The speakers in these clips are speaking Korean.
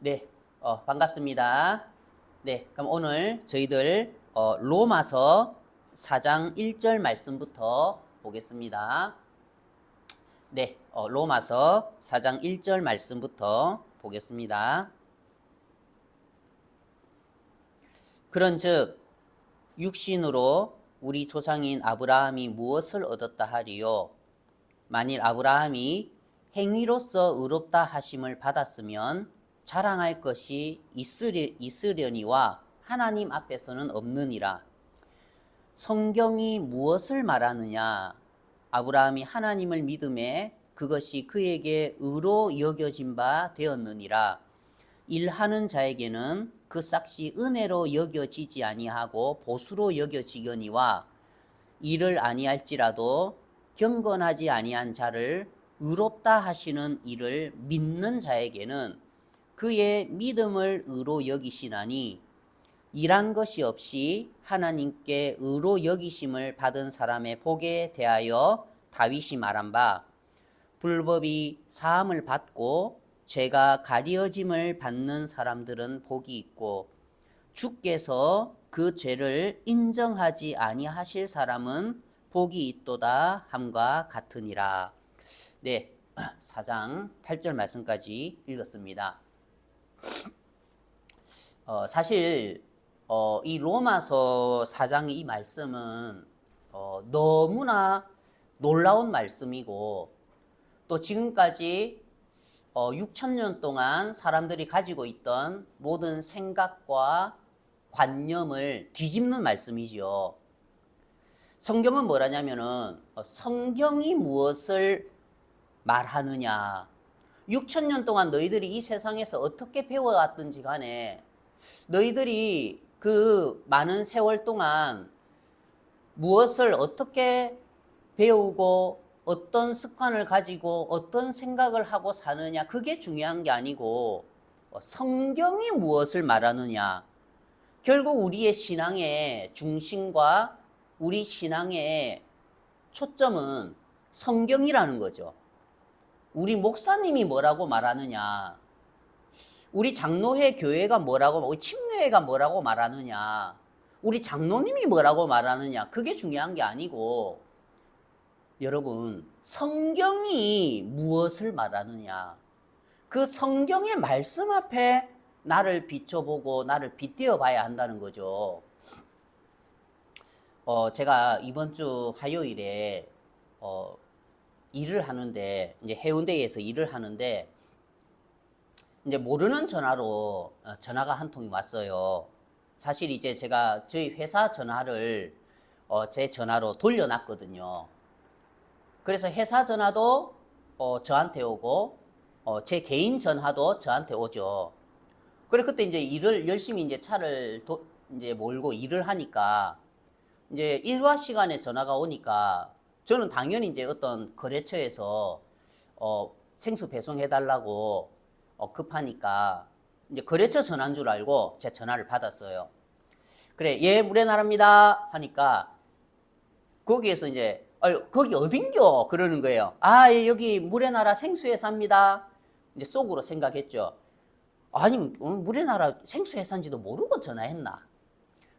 네, 반갑습니다. 네, 그럼 오늘 저희들 로마서 4장 1절 말씀부터 보겠습니다. 네, 로마서 4장 1절 말씀부터 보겠습니다. 그런즉 육신으로 우리 조상인 아브라함이 무엇을 얻었다 하리요? 만일 아브라함이 행위로서 의롭다 하심을 받았으면 자랑할 것이 있으려니와 하나님 앞에서는 없느니라. 성경이 무엇을 말하느냐? 아브라함이 하나님을 믿음에 그것이 그에게 의로 여겨진 바 되었느니라. 일하는 자에게는 그 싹이 은혜로 여겨지지 아니하고 보수로 여겨지거니와 일을 아니할지라도 경건하지 아니한 자를 의롭다 하시는 이를 믿는 자에게는 그의 믿음을 의로 여기시나니 일한 것이 없이 하나님께 의로 여기심을 받은 사람의 복에 대하여 다윗이 말한 바 불법이 사함을 받고 죄가 가려짐을 받는 사람들은 복이 있고 주께서 그 죄를 인정하지 아니하실 사람은 복이 있도다 함과 같으니라. 네, 4장 8절 말씀까지 읽었습니다. 사실 이 로마서 4장 이 말씀은 너무나 놀라운 말씀이고 또 지금까지 6,000년 동안 사람들이 가지고 있던 모든 생각과 관념을 뒤집는 말씀이지요. 성경은 뭐라냐면은 성경이 무엇을 말하느냐. 6,000년 동안 너희들이 이 세상에서 어떻게 배워왔든지 간에 너희들이 그 많은 세월 동안 무엇을 어떻게 배우고 어떤 습관을 가지고 어떤 생각을 하고 사느냐, 그게 중요한 게 아니고 성경이 무엇을 말하느냐. 결국 우리의 신앙의 중심과 우리 신앙의 초점은 성경이라는 거죠. 우리 목사님이 뭐라고 말하느냐, 우리 장로회 교회가 뭐라고, 우리 침례회가 뭐라고 말하느냐, 우리 장로님이 뭐라고 말하느냐, 그게 중요한 게 아니고 여러분, 성경이 무엇을 말하느냐, 그 성경의 말씀 앞에 나를 비춰보고 나를 빗대어 봐야 한다는 거죠. 제가 이번 주 화요일에 일을 하는데, 이제 해운대에서 일을 하는데, 이제 모르는 전화로 전화가 한 통이 왔어요. 사실 이제 제가 저희 회사 전화를 제 전화로 돌려놨거든요. 그래서 회사 전화도 저한테 오고 제 개인 전화도 저한테 오죠. 그래 그때 이제 일을 열심히 이제 차를 이제 몰고 일을 하니까 이제 일과 시간에 전화가 오니까 저는 당연히 이제 어떤 거래처에서 생수 배송해달라고 급하니까 이제 거래처 전화인 줄 알고 제 전화를 받았어요. 그래, 예, 무례나라입니다 하니까 거기에서 이제 거기 어딘겨? 그러는 거예요. 아, 예, 여기 무례나라 생수회사입니다. 이제 속으로 생각했죠. 아니, 무례나라 생수회사인지도 모르고 전화했나?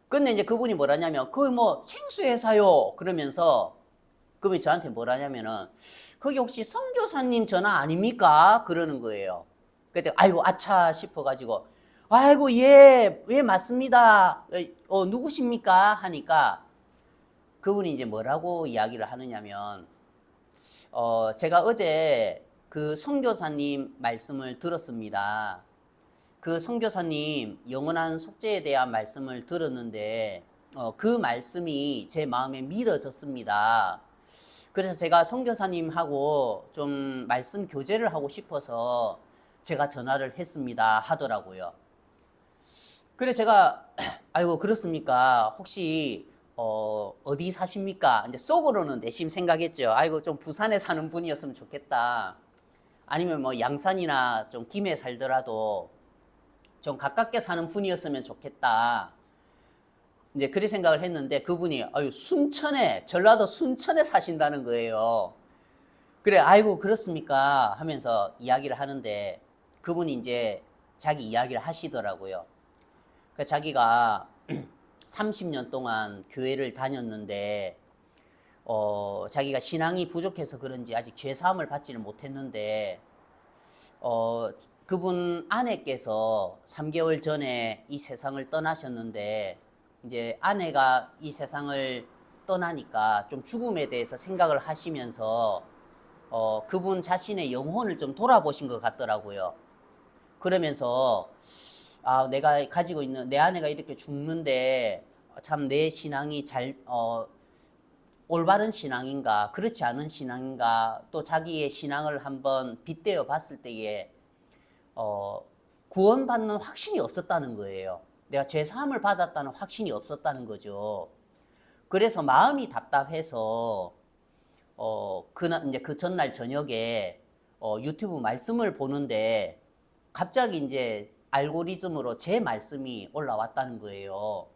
근데 이제 그분이 뭐라냐면, 그 뭐 생수회사요. 그러면서 그분이 저한테 뭐라냐면은, 거기 혹시 선교사님 전화 아닙니까? 그러는 거예요. 그래서 아이고 아차 싶어가지고, 아이고 예 맞습니다. 누구십니까? 하니까 그분이 이제 뭐라고 이야기를 하느냐면, 제가 어제 그 선교사님 말씀을 들었습니다. 그 선교사님 영원한 속죄에 대한 말씀을 들었는데 그 말씀이 제 마음에 믿어졌습니다. 그래서 제가 선교사님하고 좀 말씀 교제를 하고 싶어서 제가 전화를 했습니다 하더라고요. 그래 제가 아이고 그렇습니까? 혹시 어디 사십니까? 이제 속으로는 내심 생각했죠. 아이고 좀 부산에 사는 분이었으면 좋겠다. 아니면 뭐 양산이나 좀 김해 살더라도 좀 가깝게 사는 분이었으면 좋겠다. 이제 그리 생각을 했는데 그분이 순천에, 전라도 순천에 사신다는 거예요. 그래, 아이고 그렇습니까? 하면서 이야기를 하는데 그분이 이제 자기 이야기를 하시더라고요. 그 자기가 30년 동안 교회를 다녔는데 자기가 신앙이 부족해서 그런지 아직 죄사함을 받지를 못했는데 그분 아내께서 3개월 전에 이 세상을 떠나셨는데 이제 아내가 이 세상을 떠나니까 좀 죽음에 대해서 생각을 하시면서 그분 자신의 영혼을 좀 돌아보신 것 같더라고요. 그러면서 내가 가지고 있는 내 아내가 이렇게 죽는데 참 내 신앙이 올바른 신앙인가 그렇지 않은 신앙인가 또 자기의 신앙을 한번 빗대어 봤을 때에 구원받는 확신이 없었다는 거예요. 내가 죄사함을 받았다는 확신이 없었다는 거죠. 그래서 마음이 답답해서 이제 그 전날 저녁에 유튜브 말씀을 보는데 갑자기 이제 알고리즘으로 제 말씀이 올라왔다는 거예요.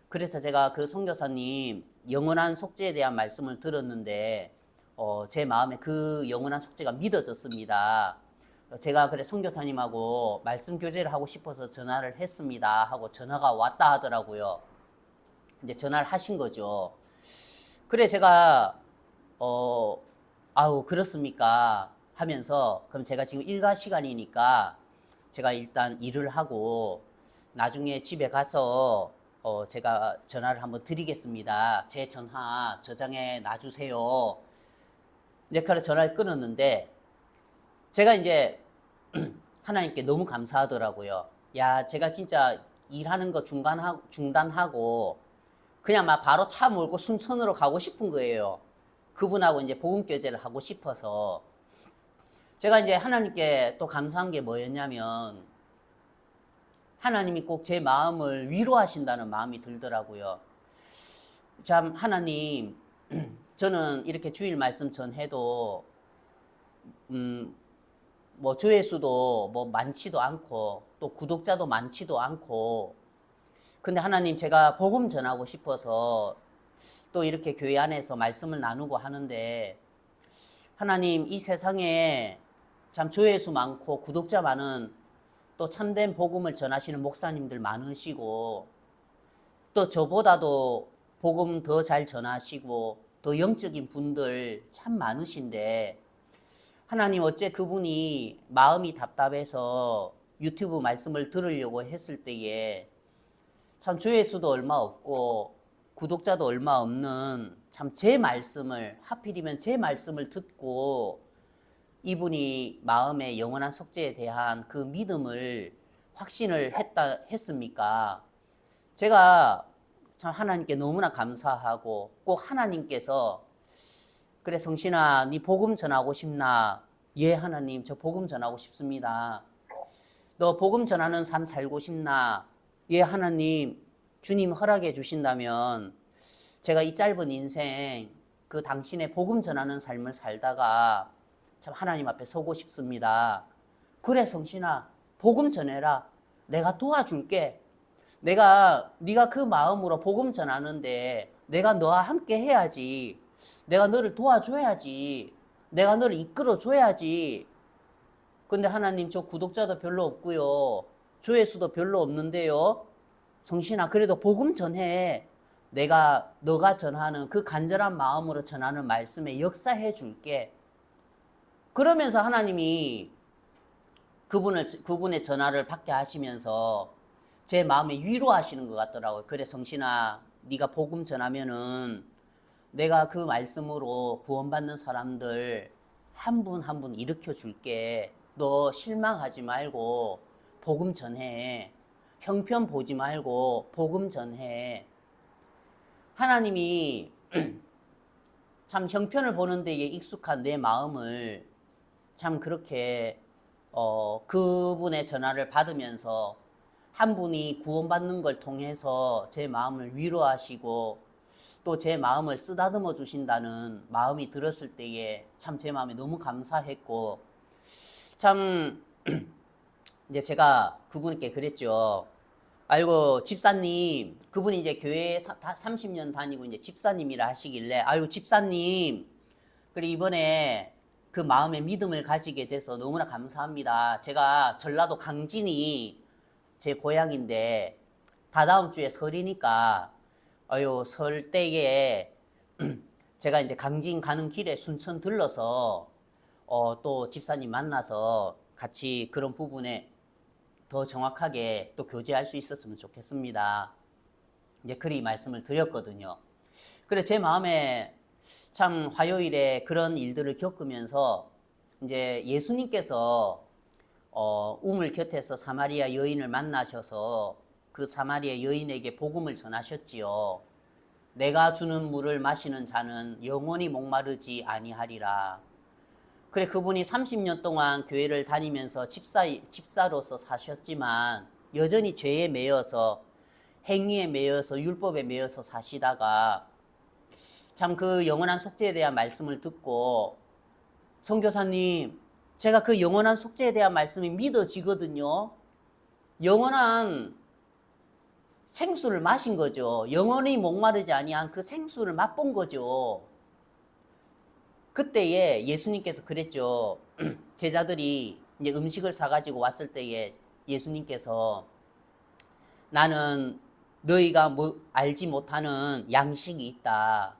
그래서 제가 그 선교사님 영원한 속죄에 대한 말씀을 들었는데 제 마음에 그 영원한 속죄가 믿어졌습니다. 제가 그래 선교사님하고 말씀 교제를 하고 싶어서 전화를 했습니다 하고 전화가 왔다 하더라고요. 이제 전화를 하신 거죠. 그래 제가 아우 그렇습니까 하면서 그럼 제가 지금 일과 시간이니까 제가 일단 일을 하고 나중에 집에 가서 제가 전화를 한번 드리겠습니다. 제 전화 저장해 놔주세요. 이제 그래 전화를 끊었는데 제가 이제 하나님께 너무 감사하더라고요. 야, 제가 진짜 일하는 거 중단하고 그냥 막 바로 차 몰고 순천으로 가고 싶은 거예요. 그분하고 이제 복음 교제를 하고 싶어서. 제가 이제 하나님께 또 감사한 게 뭐였냐면 하나님이 꼭 제 마음을 위로하신다는 마음이 들더라고요. 참 하나님, 저는 이렇게 주일 말씀 전해도 뭐 조회수도 뭐 많지도 않고 또 구독자도 많지도 않고 근데 하나님 제가 복음 전하고 싶어서 또 이렇게 교회 안에서 말씀을 나누고 하는데 하나님 이 세상에 참 조회수 많고 구독자 많은 또 참된 복음을 전하시는 목사님들 많으시고 또 저보다도 복음 더 잘 전하시고 더 영적인 분들 참 많으신데 하나님 어째 그분이 마음이 답답해서 유튜브 말씀을 들으려고 했을 때에 참 조회수도 얼마 없고 구독자도 얼마 없는 참 제 말씀을 하필이면 제 말씀을 듣고 이분이 마음의 영원한 속죄에 대한 그 믿음을 확신을 했습니까? 제가 참 하나님께 너무나 감사하고 꼭 하나님께서 그래 성신아 네 복음 전하고 싶나? 예 하나님 저 복음 전하고 싶습니다. 너 복음 전하는 삶 살고 싶나? 예 하나님 주님 허락해 주신다면 제가 이 짧은 인생 그 당신의 복음 전하는 삶을 살다가 참 하나님 앞에 서고 싶습니다. 그래 성신아 복음 전해라. 내가 도와줄게. 네가 그 마음으로 복음 전하는데 내가 너와 함께 해야지. 내가 너를 도와줘야지. 내가 너를 이끌어줘야지. 근데 하나님 저 구독자도 별로 없고요. 조회수도 별로 없는데요. 성신아 그래도 복음 전해. 너가 전하는 그 간절한 마음으로 전하는 말씀에 역사해 줄게. 그러면서 하나님이 그분의 전화를 받게 하시면서 제 마음에 위로하시는 것 같더라고요. 그래 성신아 네가 복음 전하면은 내가 그 말씀으로 구원받는 사람들 한 분 한 분 일으켜 줄게. 너 실망하지 말고 복음 전해. 형편 보지 말고 복음 전해. 하나님이 참 형편을 보는 데에 익숙한 내 마음을 참 그렇게 그분의 전화를 받으면서 한 분이 구원받는 걸 통해서 제 마음을 위로하시고 또 제 마음을 쓰다듬어 주신다는 마음이 들었을 때에 참 제 마음이 너무 감사했고 참 이제 제가 그분께 그랬죠. 아이고 집사님 그분이 이제 교회에 30년 다니고 이제 집사님이라 하시길래 아유 집사님 그래 이번에 그 마음의 믿음을 가지게 돼서 너무나 감사합니다. 제가 전라도 강진이 제 고향인데 다다음 주에 설이니까 설 때에 제가 이제 강진 가는 길에 순천 들러서 또 집사님 만나서 같이 그런 부분에 더 정확하게 또 교제할 수 있었으면 좋겠습니다. 이제 그리 말씀을 드렸거든요. 그래 제 마음에 참 화요일에 그런 일들을 겪으면서 이제 예수님께서 우물 곁에서 사마리아 여인을 만나셔서 그 사마리아 여인에게 복음을 전하셨지요. 내가 주는 물을 마시는 자는 영원히 목마르지 아니하리라. 그래 그분이 30년 동안 교회를 다니면서 집사로서 사셨지만 여전히 죄에 매여서 행위에 매여서 율법에 매여서 사시다가 참 그 영원한 속죄에 대한 말씀을 듣고 선교사님 제가 그 영원한 속죄에 대한 말씀이 믿어지거든요. 영원한 생수를 마신 거죠. 영원히 목마르지 아니한 그 생수를 맛본 거죠. 그때에 예수님께서 그랬죠. 제자들이 이제 음식을 사가지고 왔을 때에 예수님께서 나는 너희가 알지 못하는 양식이 있다.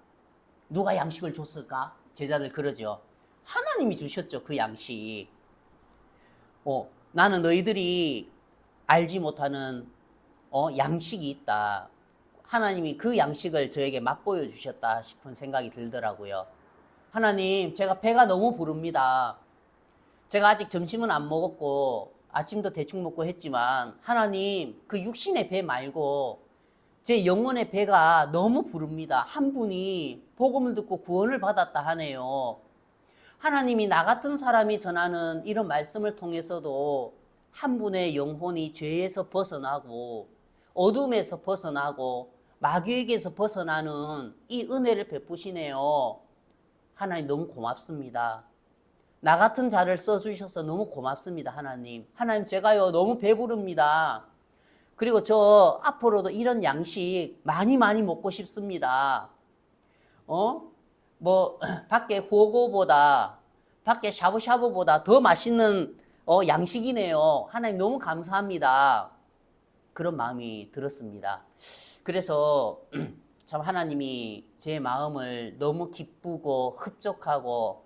누가 양식을 줬을까? 제자들 그러죠. 하나님이 주셨죠. 그 양식. 나는 너희들이 알지 못하는 양식이 있다. 하나님이 그 양식을 저에게 맛보여 주셨다 싶은 생각이 들더라고요. 하나님, 제가 배가 너무 부릅니다. 제가 아직 점심은 안 먹었고 아침도 대충 먹고 했지만 하나님, 그 육신의 배 말고 제 영혼의 배가 너무 부릅니다. 한 분이 복음을 듣고 구원을 받았다 하네요. 하나님이 나 같은 사람이 전하는 이런 말씀을 통해서도 한 분의 영혼이 죄에서 벗어나고 어둠에서 벗어나고 마귀에게서 벗어나는 이 은혜를 베푸시네요. 하나님 너무 고맙습니다. 나 같은 자를 써주셔서 너무 고맙습니다. 하나님. 하나님 제가요 너무 배부릅니다. 그리고 저 앞으로도 이런 양식 많이 먹고 싶습니다. 밖에 호거보다 밖에 샤브샤브보다 더 맛있는 양식이네요. 하나님 너무 감사합니다. 그런 마음이 들었습니다. 그래서 참 하나님이 제 마음을 너무 기쁘고 흡족하고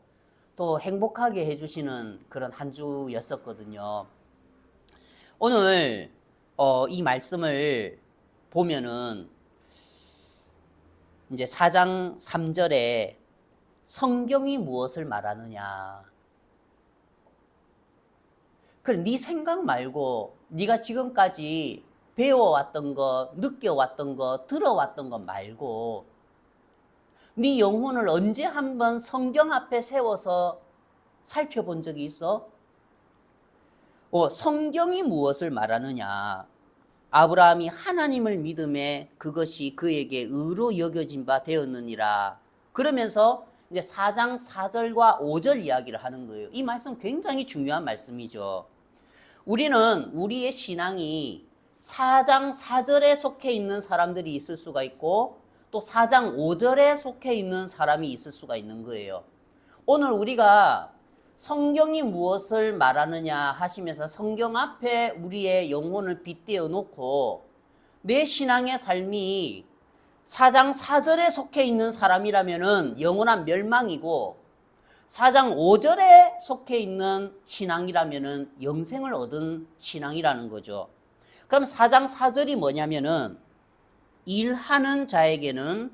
또 행복하게 해주시는 그런 한 주였었거든요. 오늘 이 말씀을 보면은 이제 4장 3절에 성경이 무엇을 말하느냐. 그래, 네 생각 말고 네가 지금까지 배워왔던 것, 느껴왔던 것, 들어왔던 것 말고 네 영혼을 언제 한번 성경 앞에 세워서 살펴본 적이 있어? 성경이 무엇을 말하느냐. 아브라함이 하나님을 믿음에 그것이 그에게 의로 여겨진 바 되었느니라. 그러면서 이제 4장 4절과 5절 이야기를 하는 거예요. 이 말씀 굉장히 중요한 말씀이죠. 우리는 우리의 신앙이 4장 4절에 속해 있는 사람들이 있을 수가 있고 또 4장 5절에 속해 있는 사람이 있을 수가 있는 거예요. 오늘 우리가 성경이 무엇을 말하느냐 하시면서 성경 앞에 우리의 영혼을 빗대어 놓고 내 신앙의 삶이 4장 4절에 속해 있는 사람이라면은 영원한 멸망이고 4장 5절에 속해 있는 신앙이라면은 영생을 얻은 신앙이라는 거죠. 그럼 4장 4절이 뭐냐면은 일하는 자에게는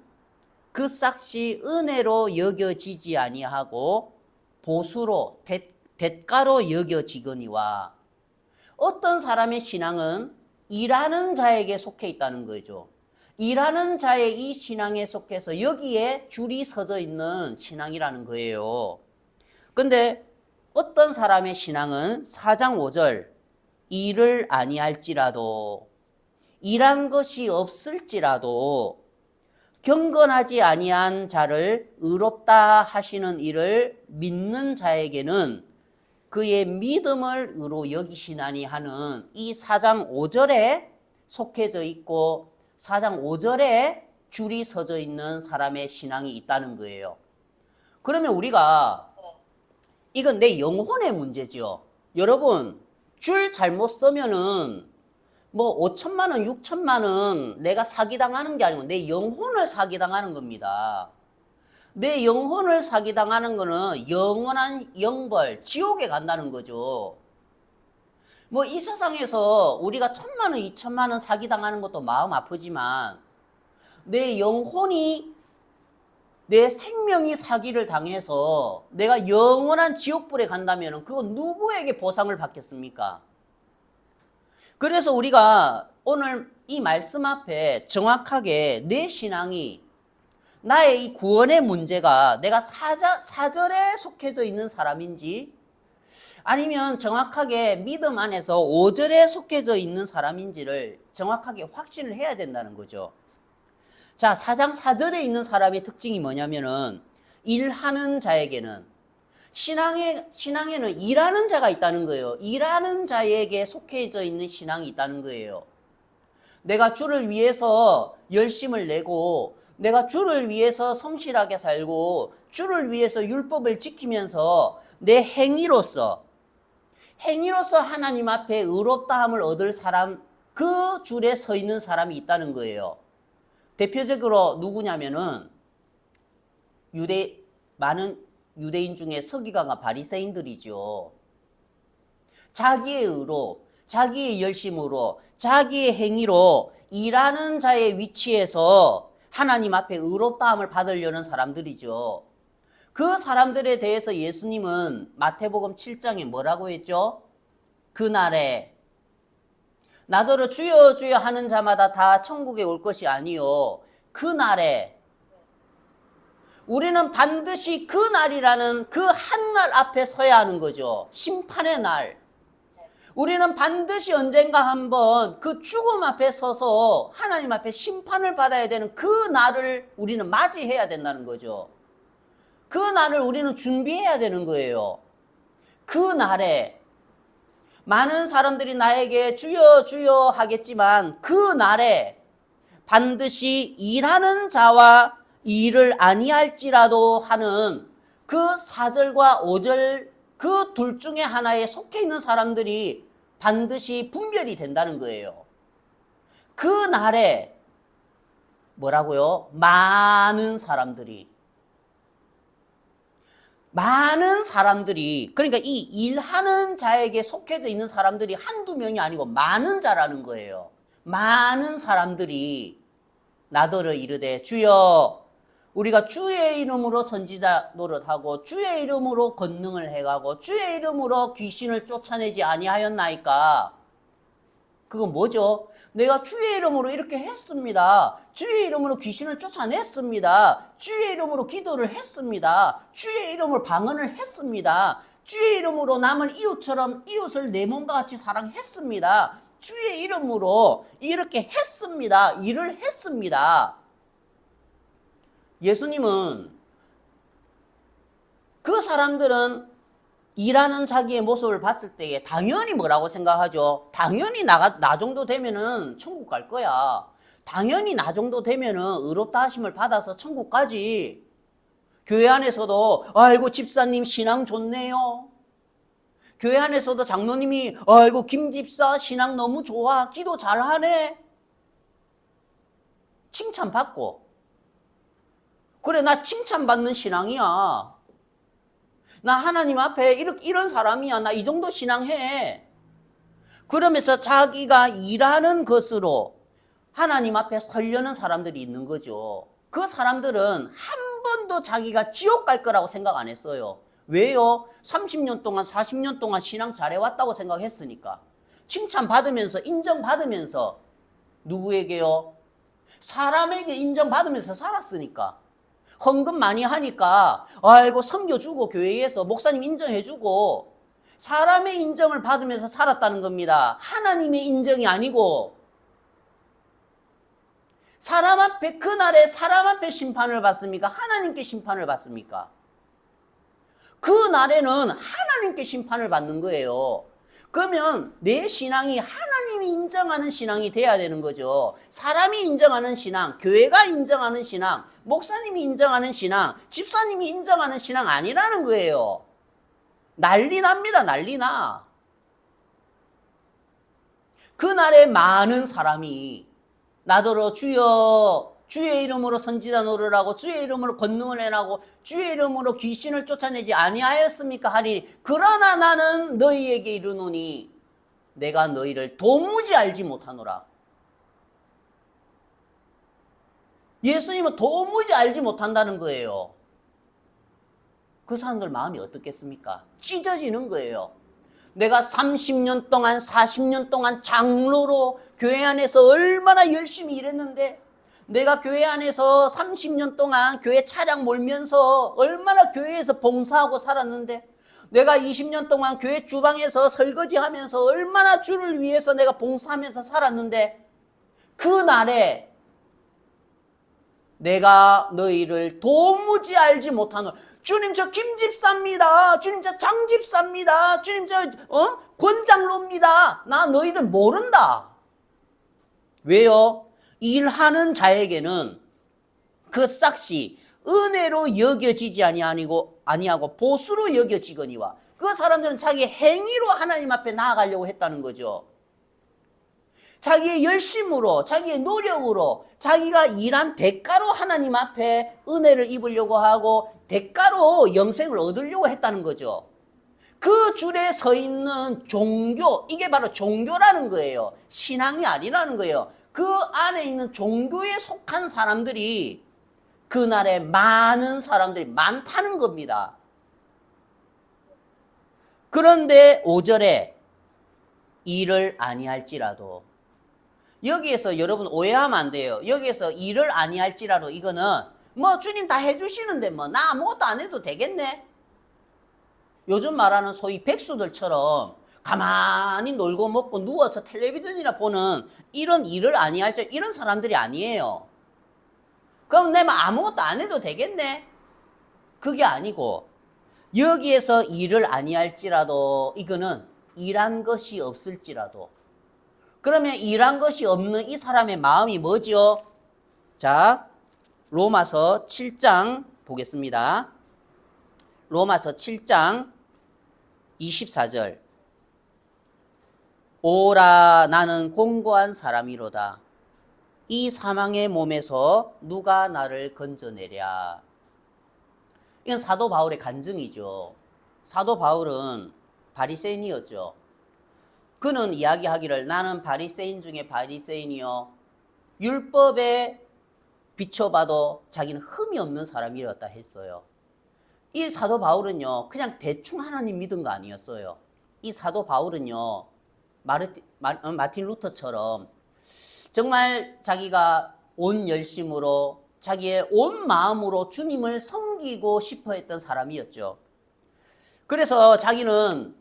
그 싹이 은혜로 여겨지지 아니하고 보수로 대가로 여겨지거니와. 어떤 사람의 신앙은 일하는 자에게 속해 있다는 거죠. 일하는 자의 이 신앙에 속해서 여기에 줄이 서져 있는 신앙이라는 거예요. 근데 어떤 사람의 신앙은 4장 5절 일을 아니할지라도 일한 것이 없을지라도 경건하지 아니한 자를 의롭다 하시는 이를 믿는 자에게는 그의 믿음을 의로 여기시나니 하는 이 4장 5절에 속해져 있고 4장 5절에 줄이 서져 있는 사람의 신앙이 있다는 거예요. 그러면 우리가 이건 내 영혼의 문제죠. 여러분, 줄 잘못 쓰면은 뭐 5천만 원, 6천만 원 내가 사기당하는 게 아니고 내 영혼을 사기당하는 겁니다. 내 영혼을 사기당하는 거는 영원한 영벌, 지옥에 간다는 거죠. 뭐 이 세상에서 우리가 1,000만 원, 2천만 원 사기당하는 것도 마음 아프지만 내 영혼이, 내 생명이 사기를 당해서 내가 영원한 지옥불에 간다면 그건 누구에게 보상을 받겠습니까? 그래서 우리가 오늘 이 말씀 앞에 정확하게 내 신앙이, 나의 이 구원의 문제가 내가 사절에 속해져 있는 사람인지 아니면 정확하게 믿음 안에서 5절에 속해져 있는 사람인지를 정확하게 확신을 해야 된다는 거죠. 자, 4장 4절에 있는 사람의 특징이 뭐냐면은 일하는 자에게는, 신앙에는 일하는 자가 있다는 거예요. 일하는 자에게 속해져 있는 신앙이 있다는 거예요. 내가 주를 위해서 열심을 내고 내가 주를 위해서 성실하게 살고 주를 위해서 율법을 지키면서 내 행위로서 하나님 앞에 의롭다함을 얻을 사람, 그 줄에 서 있는 사람이 있다는 거예요. 대표적으로 누구냐면은 많은 유대인 중에 서기관과 바리새인들이죠. 자기의 의로, 자기의 열심으로, 자기의 행위로 일하는 자의 위치에서 하나님 앞에 의롭다함을 받으려는 사람들이죠. 그 사람들에 대해서 예수님은 마태복음 7장에 뭐라고 했죠? 그날에 나더러 주여 주여 하는 자마다 다 천국에 올 것이 아니요, 그날에, 우리는 반드시 그 날이라는 그 한 날 앞에 서야 하는 거죠. 심판의 날. 우리는 반드시 언젠가 한번 그 죽음 앞에 서서 하나님 앞에 심판을 받아야 되는 그 날을 우리는 맞이해야 된다는 거죠. 그 날을 우리는 준비해야 되는 거예요. 그 날에 많은 사람들이 나에게 주여 주여 하겠지만 그 날에 반드시 일하는 자와 일을 아니할지라도 하는 그 4절과 5절 그 둘 중에 하나에 속해 있는 사람들이 반드시 분별이 된다는 거예요. 그 날에 뭐라고요? 많은 사람들이, 그러니까 이 일하는 자에게 속해져 있는 사람들이 한두 명이 아니고 많은 자라는 거예요. 많은 사람들이 나더러 이르되 주여, 우리가 주의 이름으로 선지자 노릇하고 주의 이름으로 권능을 해가고 주의 이름으로 귀신을 쫓아내지 아니하였나이까? 그건 뭐죠? 내가 주의 이름으로 이렇게 했습니다. 주의 이름으로 귀신을 쫓아냈습니다. 주의 이름으로 기도를 했습니다. 주의 이름으로 방언을 했습니다. 주의 이름으로 남을 이웃처럼 이웃을 내 몸과 같이 사랑했습니다. 주의 이름으로 이렇게 했습니다. 일을 했습니다. 예수님은 그 사람들은 일하는 자기의 모습을 봤을 때에 당연히 뭐라고 생각하죠? 당연히 나 정도 되면은 천국 갈 거야. 당연히 나 정도 되면은 의롭다 하심을 받아서 천국 가지. 교회 안에서도 아이고 집사님 신앙 좋네요. 교회 안에서도 장로님이 아이고 김 집사 신앙 너무 좋아. 기도 잘하네. 칭찬받고. 그래, 나 칭찬받는 신앙이야. 나 하나님 앞에 이런 사람이야. 나 이 정도 신앙해. 그러면서 자기가 일하는 것으로 하나님 앞에 서려는 사람들이 있는 거죠. 그 사람들은 한 번도 자기가 지옥 갈 거라고 생각 안 했어요. 왜요? 30년 동안 40년 동안 신앙 잘해왔다고 생각했으니까. 칭찬받으면서 인정받으면서 누구에게요? 사람에게 인정받으면서 살았으니까. 헌금 많이 하니까 아이고 섬겨주고 교회에서 목사님 인정해주고 사람의 인정을 받으면서 살았다는 겁니다. 하나님의 인정이 아니고. 사람 앞에, 그날에 사람 앞에 심판을 받습니까? 하나님께 심판을 받습니까? 그 날에는 하나님께 심판을 받는 거예요. 그러면 내 신앙이 하나님이 인정하는 신앙이 돼야 되는 거죠. 사람이 인정하는 신앙, 교회가 인정하는 신앙, 목사님이 인정하는 신앙, 집사님이 인정하는 신앙 아니라는 거예요. 난리 납니다. 난리 나. 그날에 많은 사람이 나더러 주여 주의 이름으로 선지자 노르라고 주의 이름으로 권능을 행하고 주의 이름으로 귀신을 쫓아내지 아니하였습니까 하리니 그러나 나는 너희에게 이르노니 내가 너희를 도무지 알지 못하노라. 예수님은 도무지 알지 못한다는 거예요. 그 사람들 마음이 어떻겠습니까? 찢어지는 거예요. 내가 30년 동안 40년 동안 장로로 교회 안에서 얼마나 열심히 일했는데 내가 교회 안에서 30년 동안 교회 차량 몰면서 얼마나 교회에서 봉사하고 살았는데 내가 20년 동안 교회 주방에서 설거지하면서 얼마나 주를 위해서 내가 봉사하면서 살았는데 그날에 내가 너희를 도무지 알지 못하노라. 주님 저 김집사입니다. 주님 저 장집사입니다. 주님 저 권장로입니다. 나 너희들 모른다. 왜요? 일하는 자에게는 그 싹시 은혜로 여겨지지 아니하고 보수로 여겨지거니와 그 사람들은 자기 행위로 하나님 앞에 나아가려고 했다는 거죠. 자기의 열심으로 자기의 노력으로 자기가 일한 대가로 하나님 앞에 은혜를 입으려고 하고 대가로 영생을 얻으려고 했다는 거죠. 그 줄에 서 있는 종교, 이게 바로 종교라는 거예요. 신앙이 아니라는 거예요. 그 안에 있는 종교에 속한 사람들이 그날에 많은 사람들이 많다는 겁니다. 그런데 5절에 일을 아니할지라도 여기에서 여러분 오해하면 안 돼요. 여기에서 일을 아니할지라도 이거는 뭐 주님 다 해주시는데 뭐 나 아무것도 안 해도 되겠네. 요즘 말하는 소위 백수들처럼 가만히 놀고 먹고 누워서 텔레비전이나 보는 이런 일을 아니할지 이런 사람들이 아니에요. 그럼 내가 아무것도 안 해도 되겠네. 그게 아니고 여기에서 일을 아니할지라도 이거는 일한 것이 없을지라도 그러면 일한 것이 없는 이 사람의 마음이 뭐죠? 자, 로마서 7장 보겠습니다. 로마서 7장 24절. 오라 나는 공고한 사람이로다. 이 사망의 몸에서 누가 나를 건져내랴. 이건 사도 바울의 간증이죠. 사도 바울은 바리새인이었죠. 그는 이야기하기를 나는 바리새인 중에 바리새인이요 율법에 비춰봐도 자기는 흠이 없는 사람이었다 했어요. 이 사도 바울은요 그냥 대충 하나님 믿은 거 아니었어요. 이 사도 바울은요 마틴 루터처럼 정말 자기가 온 열심으로 자기의 온 마음으로 주님을 섬기고 싶어 했던 사람이었죠. 그래서 자기는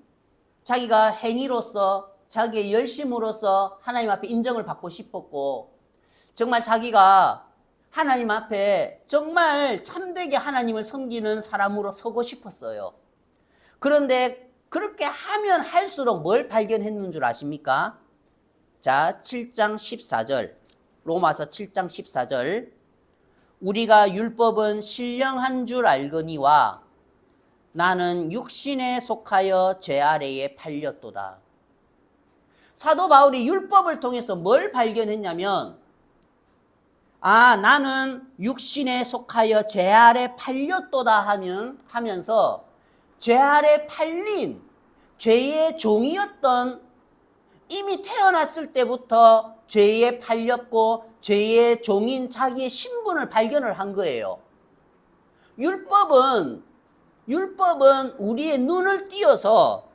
자기가 행위로서 자기의 열심으로서 하나님 앞에 인정을 받고 싶었고 정말 자기가 하나님 앞에 정말 참되게 하나님을 섬기는 사람으로 서고 싶었어요. 그런데 그렇게 하면 할수록 뭘 발견했는 줄 아십니까? 자, 7장 14절 로마서 7장 14절 우리가 율법은 신령한 줄 알거니와 나는 육신에 속하여 죄 아래에 팔렸도다. 사도 바울이 율법을 통해서 뭘 발견했냐면 나는 육신에 속하여 죄 아래 팔렸도다 하면서 죄 아래 팔린 죄의 종이었던 이미 태어났을 때부터 죄에 팔렸고 죄의 종인 자기의 신분을 발견을 한 거예요. 율법은 우리의 눈을 띄어서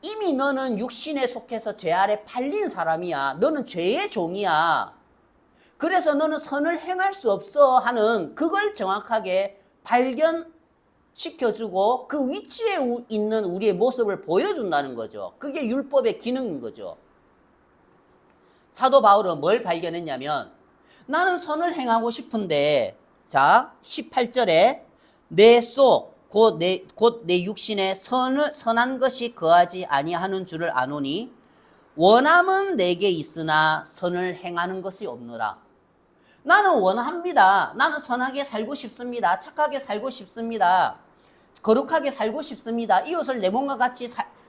이미 너는 육신에 속해서 죄 아래 팔린 사람이야. 너는 죄의 종이야. 그래서 너는 선을 행할 수 없어 하는 그걸 정확하게 발견시켜주고 그 위치에 있는 우리의 모습을 보여준다는 거죠. 그게 율법의 기능인 거죠. 사도 바울은 뭘 발견했냐면 나는 선을 행하고 싶은데 자 18절에 내 속 곧 내 육신에 선한 것이 거하지 아니하는 줄을 아노니 원함은 내게 있으나 선을 행하는 것이 없노라. 나는 원합니다. 나는 선하게 살고 싶습니다. 착하게 살고 싶습니다. 거룩하게 살고 싶습니다. 이웃을 내 몸과 같이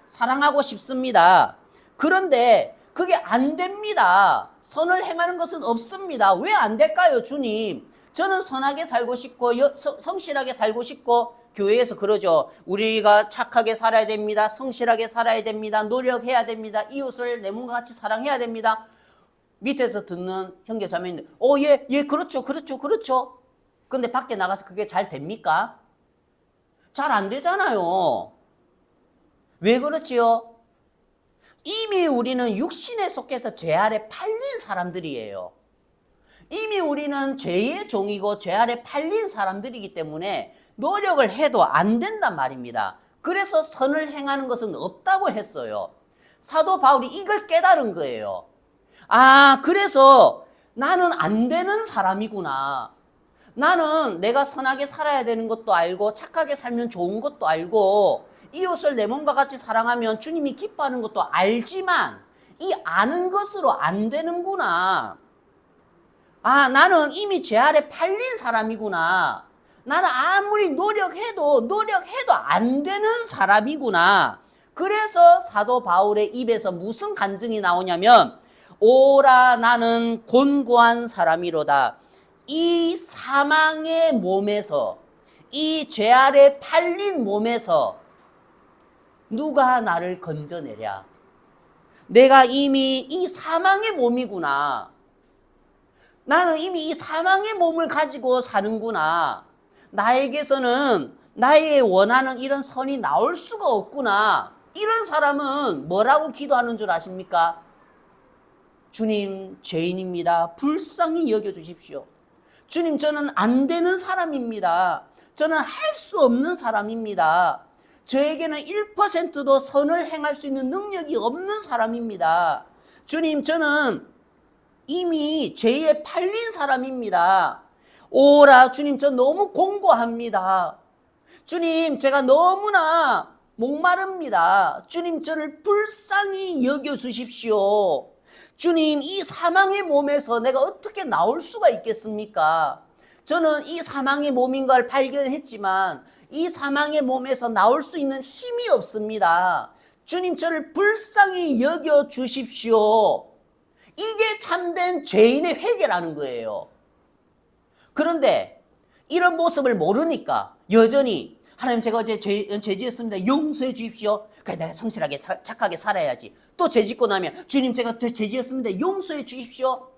사랑하고 싶습니다. 그런데 그게 안 됩니다. 선을 행하는 것은 없습니다. 왜 안 될까요, 주님? 저는 선하게 살고 싶고 성실하게 살고 싶고 교회에서 그러죠. 우리가 착하게 살아야 됩니다. 성실하게 살아야 됩니다. 노력해야 됩니다. 이웃을 내 몸과 같이 사랑해야 됩니다. 밑에서 듣는 형제 자매인데 예, 그렇죠. 근데 밖에 나가서 그게 잘 됩니까? 잘 안 되잖아요. 왜 그렇지요? 이미 우리는 육신에 속해서 죄 아래 팔린 사람들이에요. 이미 우리는 죄의 종이고 죄 아래 팔린 사람들이기 때문에 노력을 해도 안 된단 말입니다. 그래서 선을 행하는 것은 없다고 했어요. 사도 바울이 이걸 깨달은 거예요. 그래서 나는 안 되는 사람이구나. 나는 내가 선하게 살아야 되는 것도 알고 착하게 살면 좋은 것도 알고 이웃을 내 몸과 같이 사랑하면 주님이 기뻐하는 것도 알지만 이 아는 것으로 안 되는구나. 나는 이미 죄 아래 팔린 사람이구나. 나는 아무리 노력해도 안 되는 사람이구나. 그래서 사도 바울의 입에서 무슨 간증이 나오냐면 오라 나는 곤고한 사람이로다. 이 사망의 몸에서 이 죄 아래 팔린 몸에서 누가 나를 건져내랴. 내가 이미 이 사망의 몸이구나. 나는 이미 이 사망의 몸을 가지고 사는구나. 나에게서는 나의 원하는 이런 선이 나올 수가 없구나. 이런 사람은 뭐라고 기도하는 줄 아십니까? 주님, 죄인입니다. 불쌍히 여겨주십시오. 주님, 저는 안 되는 사람입니다. 저는 할 수 없는 사람입니다. 저에게는 1%도 선을 행할 수 있는 능력이 없는 사람입니다. 주님, 저는 이미 죄에 팔린 사람입니다. 오라, 주님, 저 너무 공고합니다. 주님, 제가 너무나 목마릅니다. 주님, 저를 불쌍히 여겨주십시오. 주님, 이 사망의 몸에서 내가 어떻게 나올 수가 있겠습니까? 저는 이 사망의 몸인 걸 발견했지만 이 사망의 몸에서 나올 수 있는 힘이 없습니다. 주님, 저를 불쌍히 여겨주십시오. 이게 참된 죄인의 회개라는 거예요. 그런데 이런 모습을 모르니까 여전히 하나님, 제가 어제 죄 지었습니다. 용서해 주십시오. 그래, 내가 성실하게 착하게 살아야지. 또 죄 짓고 나면 주님, 제가 죄 지었습니다. 용서해 주십시오.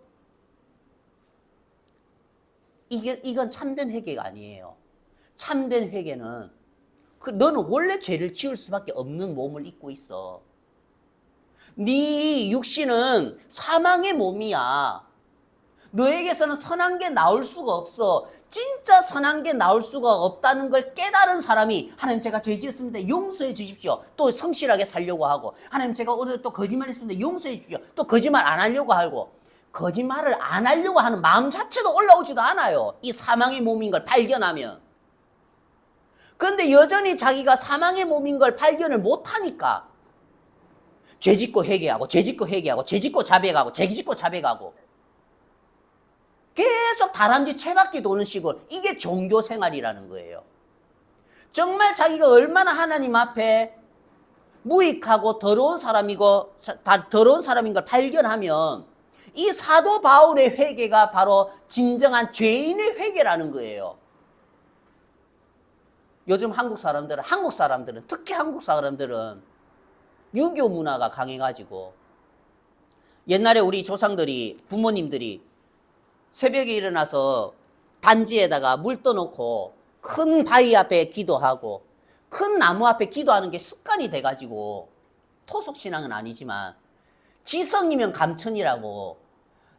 이건 참된 회개가 아니에요. 참된 회개는 너는 원래 죄를 지을 수밖에 없는 몸을 입고 있어. 네 육신은 사망의 몸이야. 너에게서는 선한 게 나올 수가 없어. 진짜 선한 게 나올 수가 없다는 걸 깨달은 사람이 하나님, 제가 죄 지었습니다. 용서해 주십시오. 또 성실하게 살려고 하고, 하나님, 제가 오늘 또 거짓말했습니다. 용서해 주십시오. 또 거짓말 안 하려고 하고, 거짓말을 안 하려고 하는 마음 자체도 올라오지도 않아요. 이 사망의 몸인 걸 발견하면. 그런데 여전히 자기가 사망의 몸인 걸 발견을 못하니까 죄 짓고 회개하고, 죄 짓고 회개하고, 죄 짓고 자백하고, 죄 짓고 자백하고, 계속 다람쥐 채바퀴 도는 식으로. 이게 종교 생활이라는 거예요. 정말 자기가 얼마나 하나님 앞에 무익하고 더러운 사람이고 더러운 사람인 걸 발견하면 이 사도 바울의 회개가 바로 진정한 죄인의 회개라는 거예요. 요즘 한국 사람들은 특히 한국 사람들은 유교 문화가 강해가지고, 옛날에 우리 조상들이, 부모님들이 새벽에 일어나서 단지에다가 물 떠놓고 큰 바위 앞에 기도하고 큰 나무 앞에 기도하는 게 습관이 돼가지고, 토속신앙은 아니지만 지성이면 감천이라고,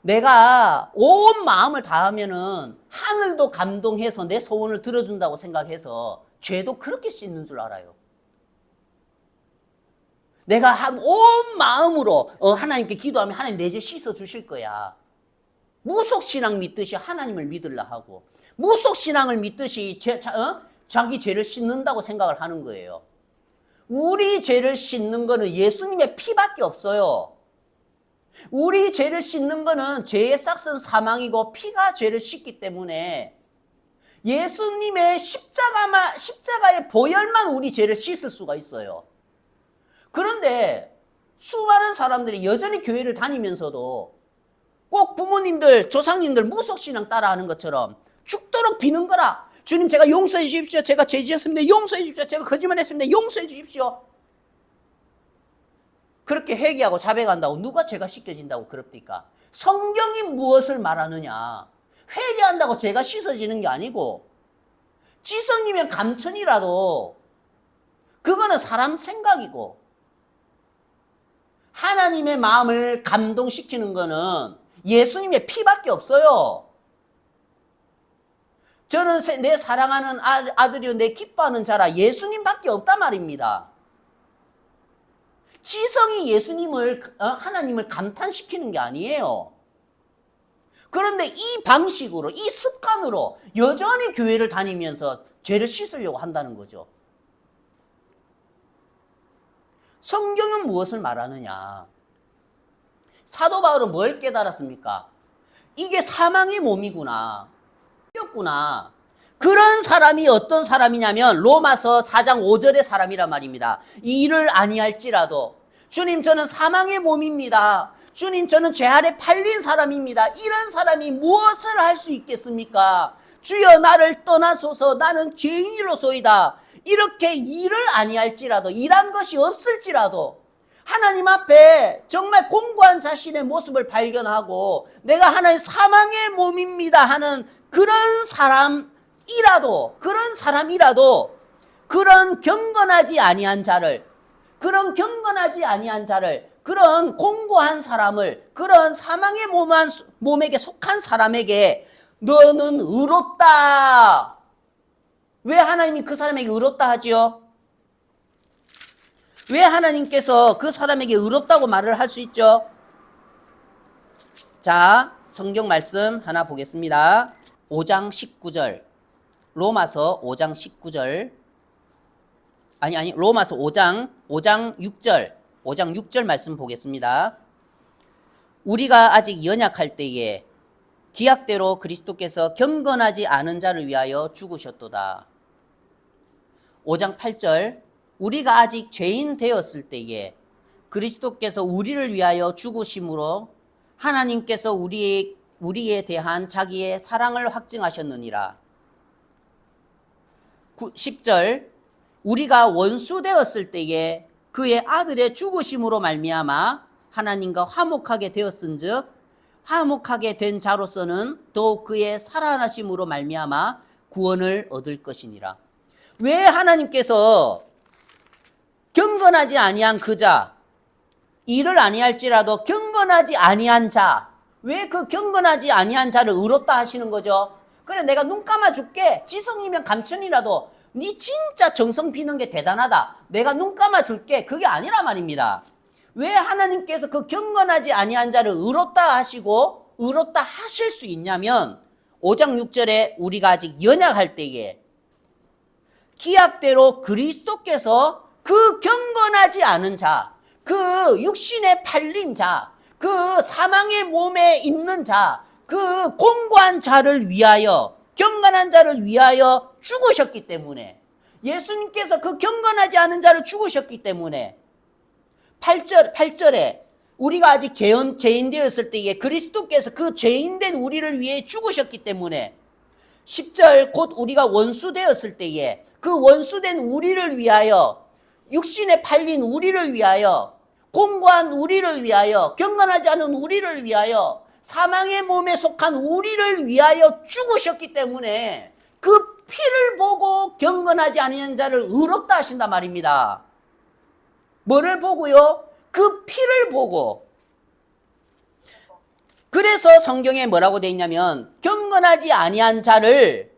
내가 온 마음을 다하면은 하늘도 감동해서 내 소원을 들어준다고 생각해서 죄도 그렇게 씻는 줄 알아요. 내가 온 마음으로 하나님께 기도하면 하나님 내 죄 씻어 주실 거야. 무속신앙 믿듯이 하나님을 믿으려 하고, 무속신앙을 믿듯이 자기 죄를 씻는다고 생각을 하는 거예요. 우리 죄를 씻는 거는 예수님의 피밖에 없어요. 우리 죄를 씻는 거는 죄의 싹은 사망이고 피가 죄를 씻기 때문에 예수님의 십자가의 보혈만 우리 죄를 씻을 수가 있어요. 그런데 수많은 사람들이 여전히 교회를 다니면서도 꼭 부모님들, 조상님들 무속신앙 따라하는 것처럼 죽도록 비는 거라. 주님, 제가 용서해 주십시오. 제가 죄 지었습니다. 용서해 주십시오. 제가 거짓말했습니다. 용서해 주십시오. 그렇게 회개하고 자백한다고 누가 죄가 씻겨진다고 그럽니까? 성경이 무엇을 말하느냐? 회개한다고 죄가 씻어지는 게 아니고, 지성이면 감천이라도 그거는 사람 생각이고, 하나님의 마음을 감동시키는 거는 예수님의 피밖에 없어요. 저는 내 사랑하는 아들이요 내 기뻐하는 자라, 예수님밖에 없단 말입니다. 지성이 예수님을, 하나님을 감탄시키는 게 아니에요. 그런데 이 방식으로, 이 습관으로 여전히 교회를 다니면서 죄를 씻으려고 한다는 거죠. 성경은 무엇을 말하느냐? 사도 바울은 뭘 깨달았습니까? 이게 사망의 몸이구나. 였구나. 그런 사람이 어떤 사람이냐면 로마서 4장 5절의 사람이란 말입니다. 이 일을 아니할지라도, 주님, 저는 사망의 몸입니다. 주님, 저는 죄 아래 팔린 사람입니다. 이런 사람이 무엇을 할 수 있겠습니까? 주여, 나를 떠나소서. 나는 죄인이로소이다. 이렇게 일을 아니할지라도, 일한 것이 없을지라도 하나님 앞에 정말 공고한 자신의 모습을 발견하고 내가 하나님 사망의 몸입니다 하는 그런 사람이라도, 그런 경건하지 아니한 자를, 그런 공고한 사람을, 그런 사망의 몸에게 속한 사람에게 너는 의롭다. 왜 하나님이 그 사람에게 의롭다 하지요? 왜 하나님께서 그 사람에게 의롭다고 말을 할 수 있죠? 자, 성경 말씀 하나 보겠습니다. 5장 19절. 로마서 5장 19절. 로마서 5장 6절. 5장 6절 말씀 보겠습니다. 우리가 아직 연약할 때에 기약대로 그리스도께서 경건하지 않은 자를 위하여 죽으셨도다. 5장 8절. 우리가 아직 죄인 되었을 때에 그리스도께서 우리를 위하여 죽으심으로 하나님께서 우리에 대한 자기의 사랑을 확증하셨느니라. 10절. 우리가 원수 되었을 때에 그의 아들의 죽으심으로 말미암아 하나님과 화목하게 되었은즉 화목하게 된 자로서는 더욱 그의 살아나심으로 말미암아 구원을 얻을 것이니라. 왜 하나님께서 경건하지 아니한 그 자, 일을 아니할지라도 경건하지 아니한 자, 왜 그 경건하지 아니한 자를 의롭다 하시는 거죠? 그래, 내가 눈 감아줄게. 지성이면 감천이라도 네 진짜 정성 비는 게 대단하다. 내가 눈 감아줄게. 그게 아니라 말입니다. 왜 하나님께서 그 경건하지 아니한 자를 의롭다 하시고 의롭다 하실 수 있냐면 5장 6절에 우리가 아직 연약할 때에 기약대로 그리스도께서 그 경건하지 않은 자, 그 육신에 팔린 자, 그 사망의 몸에 있는 자, 그 공고한 자를 위하여, 경건한 자를 위하여 죽으셨기 때문에, 예수님께서 그 경건하지 않은 자를 죽으셨기 때문에 8절에 우리가 아직 죄인 되었을 때에 그리스도께서 그 죄인된 우리를 위해 죽으셨기 때문에 10절 곧 우리가 원수 되었을 때에 그 원수된 우리를 위하여, 육신에 팔린 우리를 위하여, 공고한 우리를 위하여, 경건하지 않은 우리를 위하여, 사망의 몸에 속한 우리를 위하여 죽으셨기 때문에 그 피를 보고 경건하지 않은 자를 의롭다 하신단 말입니다. 뭐를 보고요? 그 피를 보고. 그래서 성경에 뭐라고 되어 있냐면 경건하지 아니한 자를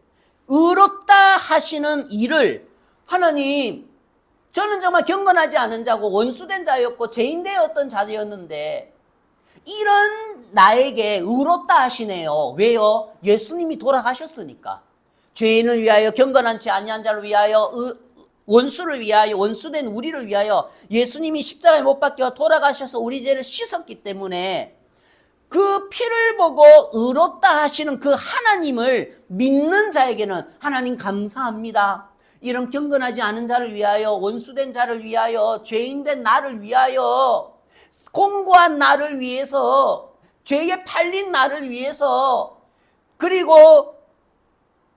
의롭다 하시는 일을, 하나님, 저는 정말 경건하지 않은 자고 원수된 자였고 죄인되었던 자였는데 이런 나에게 의롭다 하시네요. 왜요? 예수님이 돌아가셨으니까. 죄인을 위하여, 경건하지 아니한 자를 위하여, 원수를 위하여, 원수된 우리를 위하여 예수님이 십자가에 못 박혀 돌아가셔서 우리 죄를 씻었기 때문에 그 피 피를 보고 의롭다 하시는 그 하나님을 믿는 자에게는 하나님 감사합니다. 이런 경건하지 않은 자를 위하여, 원수된 자를 위하여, 죄인된 나를 위하여, 공고한 나를 위해서, 죄에 팔린 나를 위해서, 그리고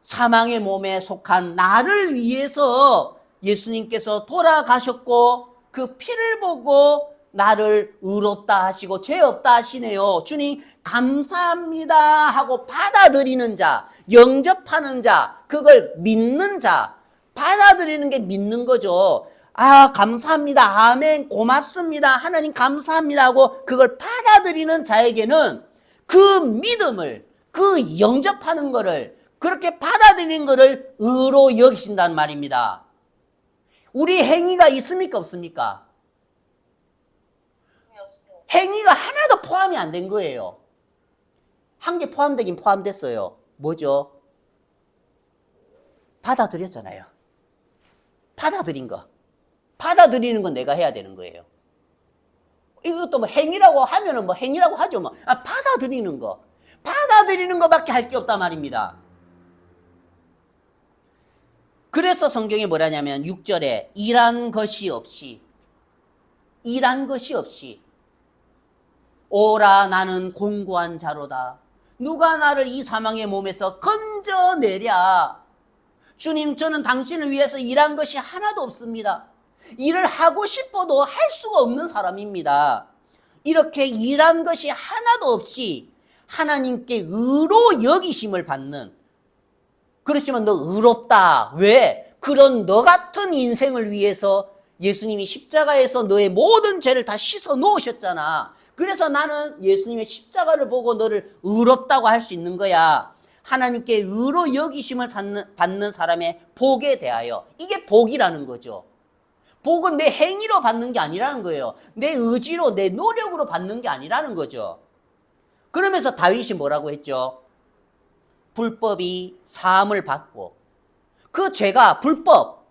사망의 몸에 속한 나를 위해서 예수님께서 돌아가셨고 그 피를 보고 나를 의롭다 하시고 죄 없다 하시네요. 주님 감사합니다 하고 받아들이는 자, 영접하는 자, 그걸 믿는 자, 받아들이는 게 믿는 거죠. 아, 감사합니다. 아멘. 고맙습니다. 하나님 감사합니다 하고 그걸 받아들이는 자에게는 그 믿음을, 그 영접하는 거를, 그렇게 받아들이는 거를 의로 여기신단 말입니다. 우리 행위가 있습니까? 없습니까? 행위가 하나도 포함이 안 된 거예요. 한 개 포함되긴 포함됐어요. 뭐죠? 받아들였잖아요. 받아들인 거. 받아들이는 건 내가 해야 되는 거예요. 이것도 뭐 행위라고 하면은 뭐 행위라고 하죠. 뭐. 받아들이는 거. 받아들이는 것밖에 할 게 없단 말입니다. 그래서 성경이 뭐라냐면 6절에 일한 것이 없이 오라 나는 공고한 자로다. 누가 나를 이 사망의 몸에서 건져내랴. 주님, 저는 당신을 위해서 일한 것이 하나도 없습니다. 일을 하고 싶어도 할 수가 없는 사람입니다. 이렇게 일한 것이 하나도 없이 하나님께 의로 여기심을 받는, 그렇지만 너 의롭다. 왜? 그런 너 같은 인생을 위해서 예수님이 십자가에서 너의 모든 죄를 다 씻어 놓으셨잖아. 그래서 나는 예수님의 십자가를 보고 너를 의롭다고 할 수 있는 거야. 하나님께 의로 여기심을 받는 사람의 복에 대하여. 이게 복이라는 거죠. 복은 내 행위로 받는 게 아니라는 거예요. 내 의지로, 내 노력으로 받는 게 아니라는 거죠. 그러면서 다윗이 뭐라고 했죠? 불법이 사함을 받고, 그 죄가 불법,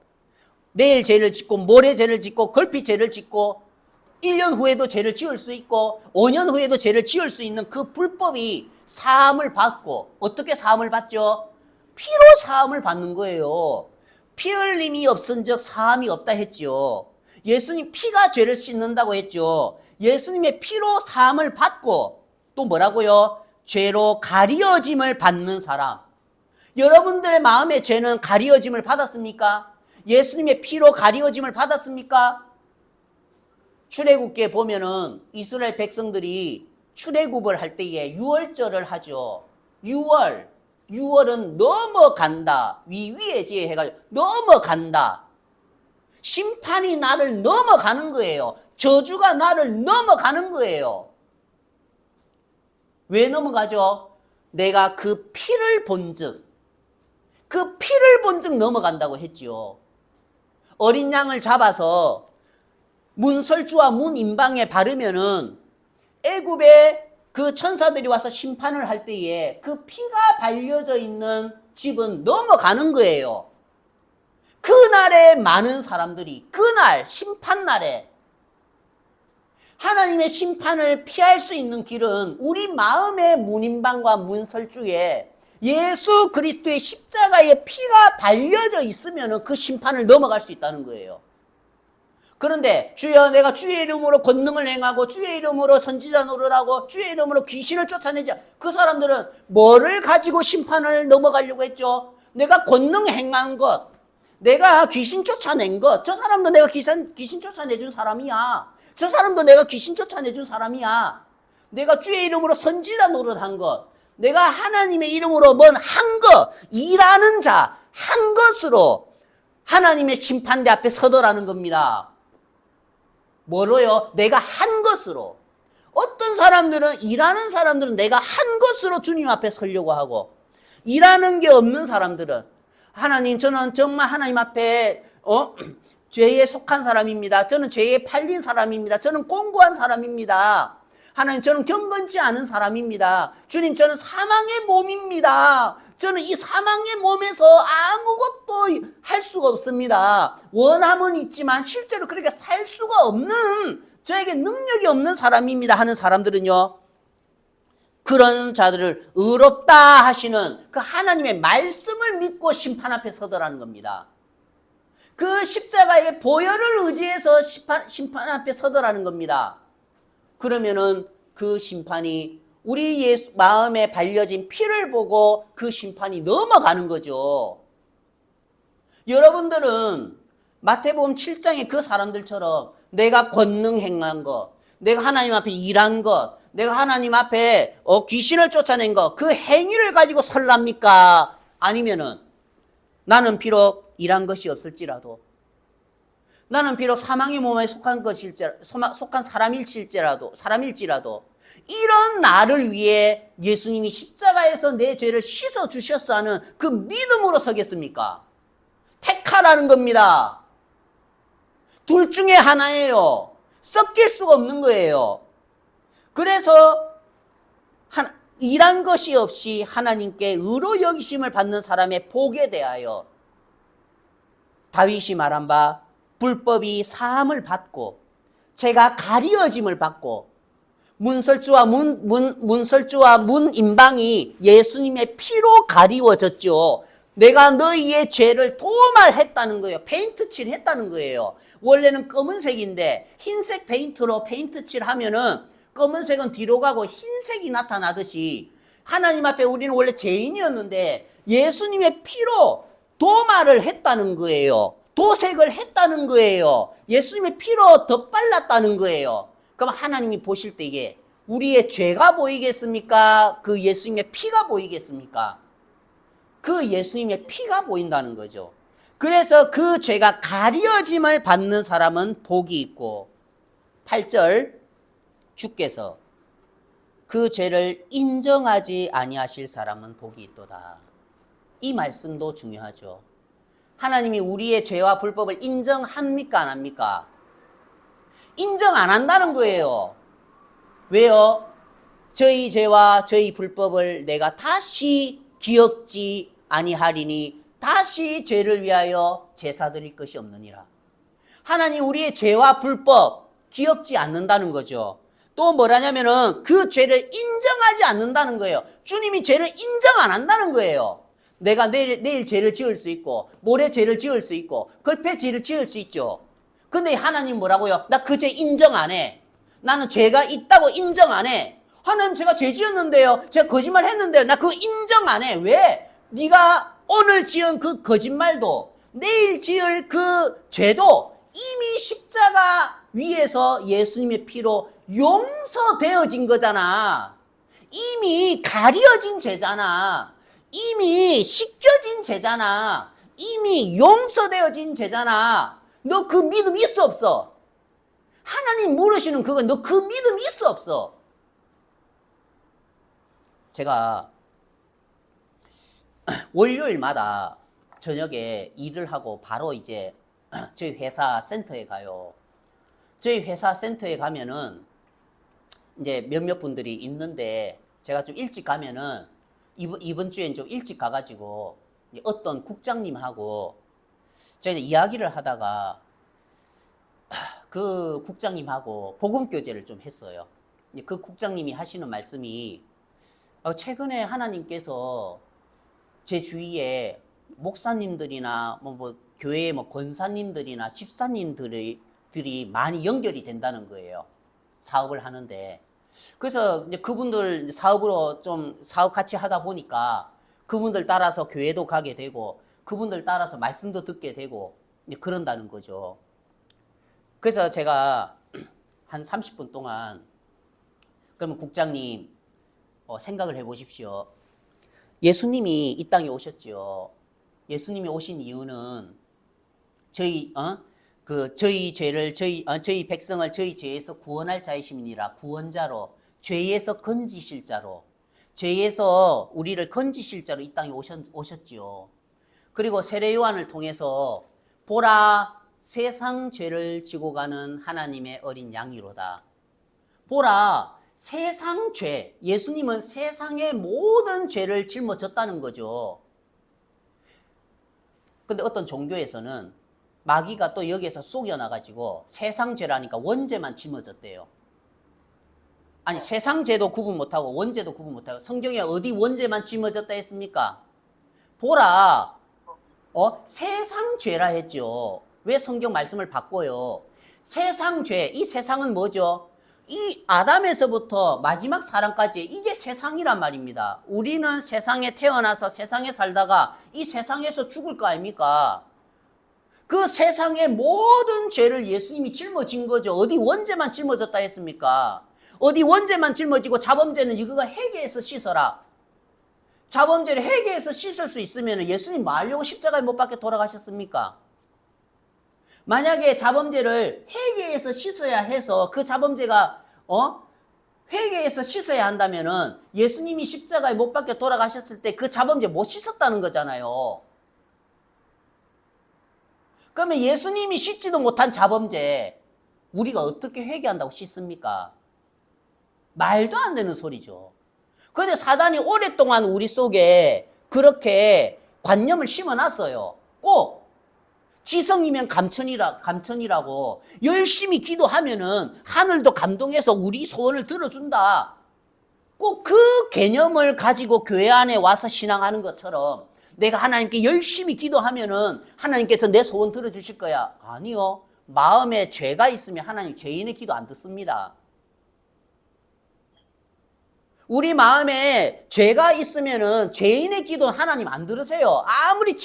내일 죄를 짓고 모레 죄를 짓고 걸핏 죄를 짓고 1년 후에도 죄를 지을 수 있고 5년 후에도 죄를 지을 수 있는 그 불법이 사함을 받고, 어떻게 사함을 받죠? 피로 사함을 받는 거예요. 피 흘림이 없은즉 사함이 없다 했죠. 예수님 피가 죄를 씻는다고 했죠. 예수님의 피로 사함을 받고, 또 뭐라고요? 죄로 가리어짐을 받는 사람. 여러분들의 마음의 죄는 가리어짐을 받았습니까? 예수님의 피로 가리어짐을 받았습니까? 출애굽기에 보면은 이스라엘 백성들이 출애굽을 할 때에 유월절을 하죠. 유월은 넘어간다. 위에 지혜 해가지고 넘어간다. 심판이 나를 넘어가는 거예요. 저주가 나를 넘어가는 거예요. 왜 넘어가죠? 내가 그 피를 본즉 넘어간다고 했지요. 어린 양을 잡아서 문설주와 문인방에 바르면은 애굽의 그 천사들이 와서 심판을 할 때에 그 피가 발려져 있는 집은 넘어가는 거예요. 그날에 많은 사람들이, 그날 심판날에 하나님의 심판을 피할 수 있는 길은 우리 마음의 문인방과 문설주에 예수 그리스도의 십자가의 피가 발려져 있으면 그 심판을 넘어갈 수 있다는 거예요. 그런데 주여, 내가 주의 이름으로 권능을 행하고 주의 이름으로 선지자 노릇하고 주의 이름으로 귀신을 쫓아내자. 그 사람들은 뭐를 가지고 심판을 넘어가려고 했죠? 내가 권능 행한 것, 내가 귀신 쫓아낸 것. 저 사람도 내가 귀신 쫓아내준 사람이야. 저 사람도 내가 귀신 쫓아내준 사람이야. 내가 주의 이름으로 선지자 노릇한 것, 내가 하나님의 이름으로 뭔 한 것, 일하는 자, 한 것으로 하나님의 심판대 앞에 서더라는 겁니다. 뭐로요? 내가 한 것으로. 어떤 사람들은, 일하는 사람들은 내가 한 것으로 주님 앞에 서려고 하고, 일하는 게 없는 사람들은 하나님, 저는 정말 하나님 앞에 죄에 속한 사람입니다. 저는 죄에 팔린 사람입니다. 저는 공고한 사람입니다. 하나님, 저는 경건치 않은 사람입니다. 주님, 저는 사망의 몸입니다. 저는 이 사망의 몸에서 아무것도 할 수가 없습니다. 원함은 있지만 실제로 그렇게 살 수가 없는, 저에게 능력이 없는 사람입니다 하는 사람들은요, 그런 자들을 의롭다 하시는 그 하나님의 말씀을 믿고 심판 앞에 서더라는 겁니다. 그 십자가의 보혈을 의지해서 심판 앞에 서더라는 겁니다. 그러면은 그 심판이 우리 예수 마음에 발려진 피를 보고 그 심판이 넘어가는 거죠. 여러분들은 마태복음 7장의 그 사람들처럼 내가 권능 행한 것, 내가 하나님 앞에 일한 것, 내가 하나님 앞에 귀신을 쫓아낸 것, 그 행위를 가지고 설랍니까? 아니면은 나는 비록 일한 것이 없을지라도, 나는 비록 사망의 몸에 속한 사람일지라도 이런 나를 위해 예수님이 십자가에서 내 죄를 씻어 주셨어 하는 그 믿음으로 서겠습니까? 택하라는 겁니다. 둘 중에 하나예요. 섞일 수가 없는 거예요. 그래서 일한 것이 없이 하나님께 의로 여기심을 받는 사람의 복에 대하여 다윗이 말한 바 불법이 사함을 받고 죄가 가리어짐을 받고 문설주와 문인방이 예수님의 피로 가리워졌죠. 내가 너희의 죄를 도말했다는 거예요. 페인트칠 했다는 거예요. 원래는 검은색인데 흰색 페인트로 페인트칠 하면은 검은색은 뒤로 가고 흰색이 나타나듯이 하나님 앞에 우리는 원래 죄인이었는데 예수님의 피로 도말을 했다는 거예요. 도색을 했다는 거예요. 예수님의 피로 덧발랐다는 거예요. 그럼 하나님이 보실 때 이게 우리의 죄가 보이겠습니까? 그 예수님의 피가 보이겠습니까? 그 예수님의 피가 보인다는 거죠. 그래서 그 죄가 가려짐을 받는 사람은 복이 있고 8절 주께서 그 죄를 인정하지 아니하실 사람은 복이 있도다. 이 말씀도 중요하죠. 하나님이 우리의 죄와 불법을 인정합니까? 안 합니까? 인정 안 한다는 거예요. 왜요? 저희 죄와 저희 불법을 내가 다시 기억지 아니하리니 다시 죄를 위하여 제사 드릴 것이 없느니라. 하나님 우리의 죄와 불법 기억지 않는다는 거죠. 또 뭐라냐면은 그 죄를 인정하지 않는다는 거예요. 주님이 죄를 인정 안 한다는 거예요. 내가 내일 죄를 지을 수 있고 모레 죄를 지을 수 있고 걸폐 죄를 지을 수 있죠. 근데 하나님 뭐라고요? 나 그 죄 인정 안 해. 나는 죄가 있다고 인정 안 해. 하나님 제가 죄 지었는데요. 제가 거짓말 했는데요. 나 그거 인정 안 해. 왜? 네가 오늘 지은 그 거짓말도 내일 지을 그 죄도 이미 십자가 위에서 예수님의 피로 용서되어진 거잖아. 이미 가려진 죄잖아. 이미 씻겨진 죄잖아. 이미 용서되어진 죄잖아. 너 그 믿음 있어 없어? 하나님 물으시는 그거 너 그 믿음 있어 없어? 제가 월요일마다 저녁에 일을 하고 바로 이제 저희 회사 센터에 가요. 저희 회사 센터에 가면은 이제 몇몇 분들이 있는데 제가 좀 일찍 가면은 이번 주엔 좀 일찍 가가지고 어떤 국장님하고 저희는 이야기를 하다가 그 국장님하고 복음교제를 좀 했어요. 그 국장님이 하시는 말씀이 최근에 하나님께서 제 주위에 목사님들이나 뭐 교회의 뭐 권사님들이나 집사님들이 많이 연결이 된다는 거예요. 사업을 하는데. 그래서 이제 그분들 사업으로 좀 사업 같이 하다 보니까 그분들 따라서 교회도 가게 되고 그분들 따라서 말씀도 듣게 되고 이제 그런다는 거죠. 그래서 제가 한 30분 동안 그러면 국장님 생각을 해보십시오. 예수님이 이 땅에 오셨죠. 예수님이 오신 이유는 저희 죄를 저희 백성을 저희 죄에서 구원할 자이심이니라. 구원자로 죄에서 건지실 자로 죄에서 우리를 건지실 자로 이 땅에 오셨지요. 그리고 세례 요한을 통해서 보라 세상 죄를 지고 가는 하나님의 어린 양이로다. 보라 세상 죄, 예수님은 세상의 모든 죄를 짊어졌다는 거죠. 근데 어떤 종교에서는 마귀가 또 여기에서 속여나가지고 세상 죄라니까 원죄만 짊어졌대요. 아니 세상죄도 구분 못하고 원죄도 구분 못하고 성경에 어디 원죄만 짊어졌다 했습니까? 보라, 세상죄라 했죠. 왜 성경 말씀을 바꿔요? 세상죄, 이 세상은 뭐죠? 이 아담에서부터 마지막 사람까지 이게 세상이란 말입니다. 우리는 세상에 태어나서 세상에 살다가 이 세상에서 죽을 거 아닙니까? 그 세상의 모든 죄를 예수님이 짊어진 거죠. 어디 원죄만 짊어졌다 했습니까? 어디 원죄만 짊어지고 자범죄는 이거가 회개해서 씻어라. 자범죄를 회개해서 씻을 수 있으면 예수님 뭐 하려고 십자가에 못 박혀 돌아가셨습니까? 만약에 자범죄를 회개해서 씻어야 해서 그 자범죄가 회개해서 씻어야 한다면은 예수님이 십자가에 못 박혀 돌아가셨을 때 그 자범죄 못 씻었다는 거잖아요. 그러면 예수님이 씻지도 못한 자범죄 우리가 어떻게 회개한다고 씻습니까? 말도 안 되는 소리죠. 그런데 사단이 오랫동안 우리 속에 그렇게 관념을 심어놨어요. 꼭 지성이면 감천이라고 열심히 기도하면은 하늘도 감동해서 우리 소원을 들어준다. 꼭 그 개념을 가지고 교회 안에 와서 신앙하는 것처럼 내가 하나님께 열심히 기도하면은 하나님께서 내 소원 들어주실 거야. 아니요. 마음에 죄가 있으면 하나님 죄인의 기도 안 듣습니다. 우리 마음에 죄가 있으면은 죄인의 기도는 하나님 안 들으세요. 아무리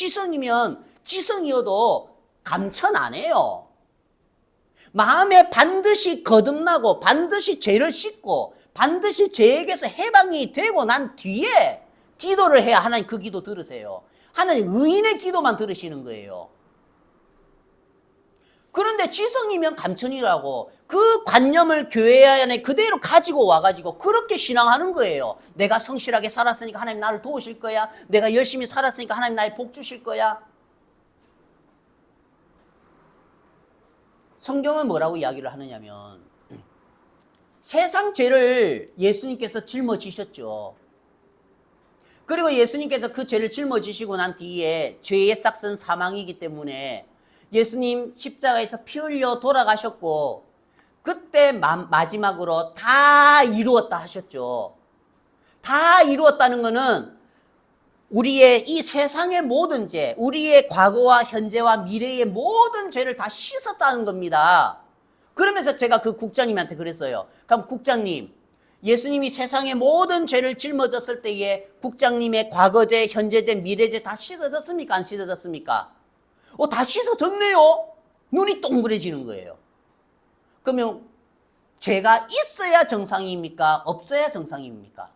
지성이어도 감천 안 해요. 마음에 반드시 거듭나고 반드시 죄를 씻고 반드시 죄에게서 해방이 되고 난 뒤에 기도를 해야 하나님 그 기도 들으세요. 하나님 의인의 기도만 들으시는 거예요. 그런데 지성이면 감천이라고 그 관념을 교회 안에 그대로 가지고 와가지고 그렇게 신앙하는 거예요. 내가 성실하게 살았으니까 하나님 나를 도우실 거야. 내가 열심히 살았으니까 하나님 나의 복 주실 거야. 성경은 뭐라고 이야기를 하느냐면 세상 죄를 예수님께서 짊어지셨죠. 그리고 예수님께서 그 죄를 짊어지시고 난 뒤에 죄의 싹은 사망이기 때문에 예수님 십자가에서 피 흘려 돌아가셨고 그때 마지막으로 다 이루었다 하셨죠. 다 이루었다는 것은 우리의 이 세상의 모든 죄, 우리의 과거와 현재와 미래의 모든 죄를 다 씻었다는 겁니다. 그러면서 제가 그 국장님한테 그랬어요. 그럼 국장님, 예수님이 세상의 모든 죄를 짊어졌을 때에 국장님의 과거죄, 현재죄, 미래죄 다 씻어졌습니까? 안 씻어졌습니까? 다 씻어졌네요. 눈이 동그래지는 거예요. 그러면 죄가 있어야 정상입니까? 없어야 정상입니까?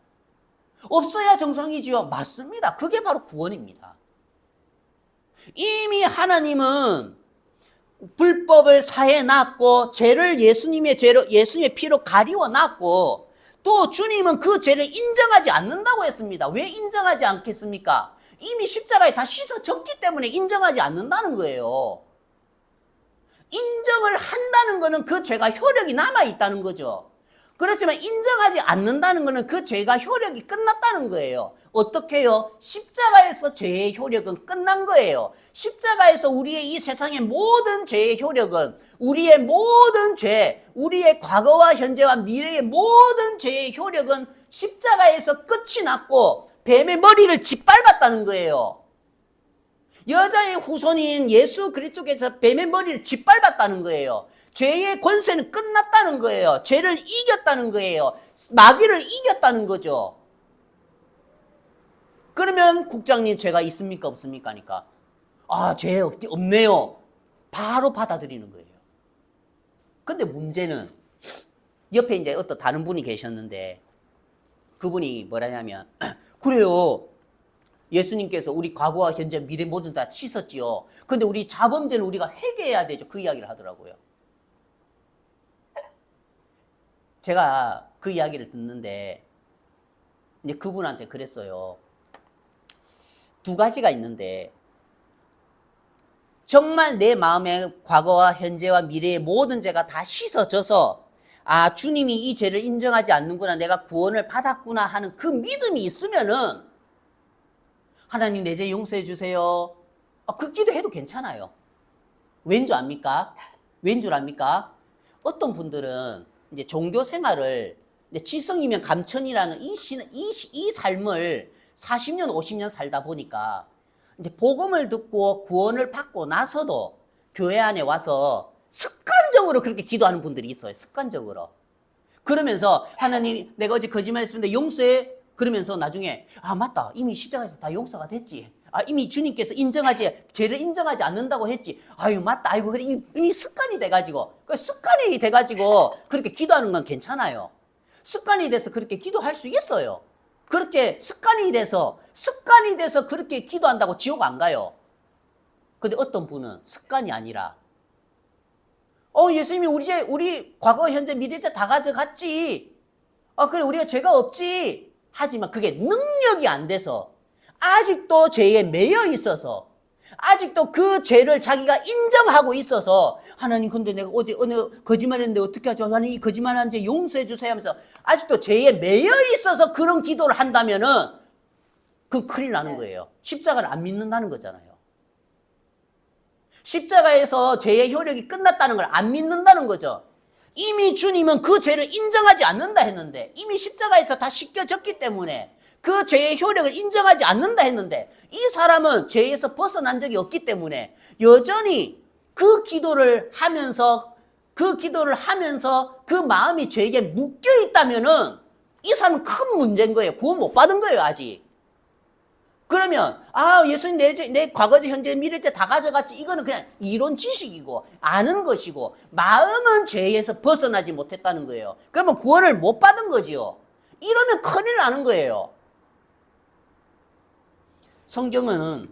없어야 정상이지요. 맞습니다. 그게 바로 구원입니다. 이미 하나님은 불법을 사해 놨고 죄를 예수님의 피로 가리워 놨고 또 주님은 그 죄를 인정하지 않는다고 했습니다. 왜 인정하지 않겠습니까? 이미 십자가에 다 씻어졌기 때문에 인정하지 않는다는 거예요. 인정을 한다는 것은 그 죄가 효력이 남아있다는 거죠. 그렇지만 인정하지 않는다는 것은 그 죄가 효력이 끝났다는 거예요. 어떻게 해요? 십자가에서 죄의 효력은 끝난 거예요. 십자가에서 우리의 이 세상의 모든 죄의 효력은 우리의 모든 죄, 우리의 과거와 현재와 미래의 모든 죄의 효력은 십자가에서 끝이 났고 뱀의 머리를 짓밟았다는 거예요. 여자의 후손인 예수 그리스도께서 뱀의 머리를 짓밟았다는 거예요. 죄의 권세는 끝났다는 거예요. 죄를 이겼다는 거예요. 마귀를 이겼다는 거죠. 그러면 국장님 죄가 있습니까? 없습니까? 하니까 죄 없네요. 바로 받아들이는 거예요. 근데 문제는 옆에 이제 어떤 다른 분이 계셨는데 그분이 뭐라냐면 그래요. 예수님께서 우리 과거와 현재 미래 모든 다 씻었지요. 근데 우리 자범죄는 우리가 회개해야 되죠. 그 이야기를 하더라고요. 제가 그 이야기를 듣는데 이제 그분한테 그랬어요. 두 가지가 있는데 정말 내 마음의 과거와 현재와 미래의 모든 죄가 다 씻어져서 주님이 이 죄를 인정하지 않는구나, 내가 구원을 받았구나 하는 그 믿음이 있으면은 하나님 내 죄 용서해 주세요. 그 기도해도 괜찮아요. 왠 줄 압니까? 왠 줄 압니까? 어떤 분들은 이제 종교 생활을 근데 지성이면 감천이라는 이 삶을 40년, 50년 살다 보니까 이제 복음을 듣고 구원을 받고 나서도 교회 안에 와서 습관적으로 그렇게 기도하는 분들이 있어요. 습관적으로. 그러면서 하나님 내가 어제 거짓말했습니다. 용서해. 그러면서 나중에 맞다. 이미 십자가에서 다 용서가 됐지. 이미 주님께서 죄를 인정하지 않는다고 했지. 맞다. 아이고 그래 이미 습관이 돼가지고 습관이 돼가지고 그렇게 기도하는 건 괜찮아요. 습관이 돼서 그렇게 기도할 수 있어요. 그렇게 습관이 돼서 그렇게 기도한다고 지옥 안 가요. 근데 어떤 분은 습관이 아니라 예수님이 우리 과거, 현재, 미래죄 다 가져갔지. 그래 우리가 죄가 없지. 하지만 그게 능력이 안 돼서 아직도 죄에 매여 있어서 아직도 그 죄를 자기가 인정하고 있어서 하나님 근데 내가 어느 거짓말했는데 어떻게 하죠? 하나님 이 거짓말한 죄 용서해 주세요 하면서 아직도 죄에 매여 있어서 그런 기도를 한다면은 그 큰일 나는 거예요. 십자가를 안 믿는다는 거잖아요. 십자가에서 죄의 효력이 끝났다는 걸 안 믿는다는 거죠. 이미 주님은 그 죄를 인정하지 않는다 했는데 이미 십자가에서 다 씻겨졌기 때문에 그 죄의 효력을 인정하지 않는다 했는데 이 사람은 죄에서 벗어난 적이 없기 때문에 여전히 그 기도를 하면서 그 마음이 죄에게 묶여 있다면은 이 사람은 큰 문제인 거예요. 구원 못 받은 거예요, 아직. 그러면 예수님 내 과거죄, 현재, 미래죄 다 가져갔지. 이거는 그냥 이론 지식이고 아는 것이고 마음은 죄에서 벗어나지 못했다는 거예요. 그러면 구원을 못 받은 거지요. 이러면 큰일 나는 거예요. 성경은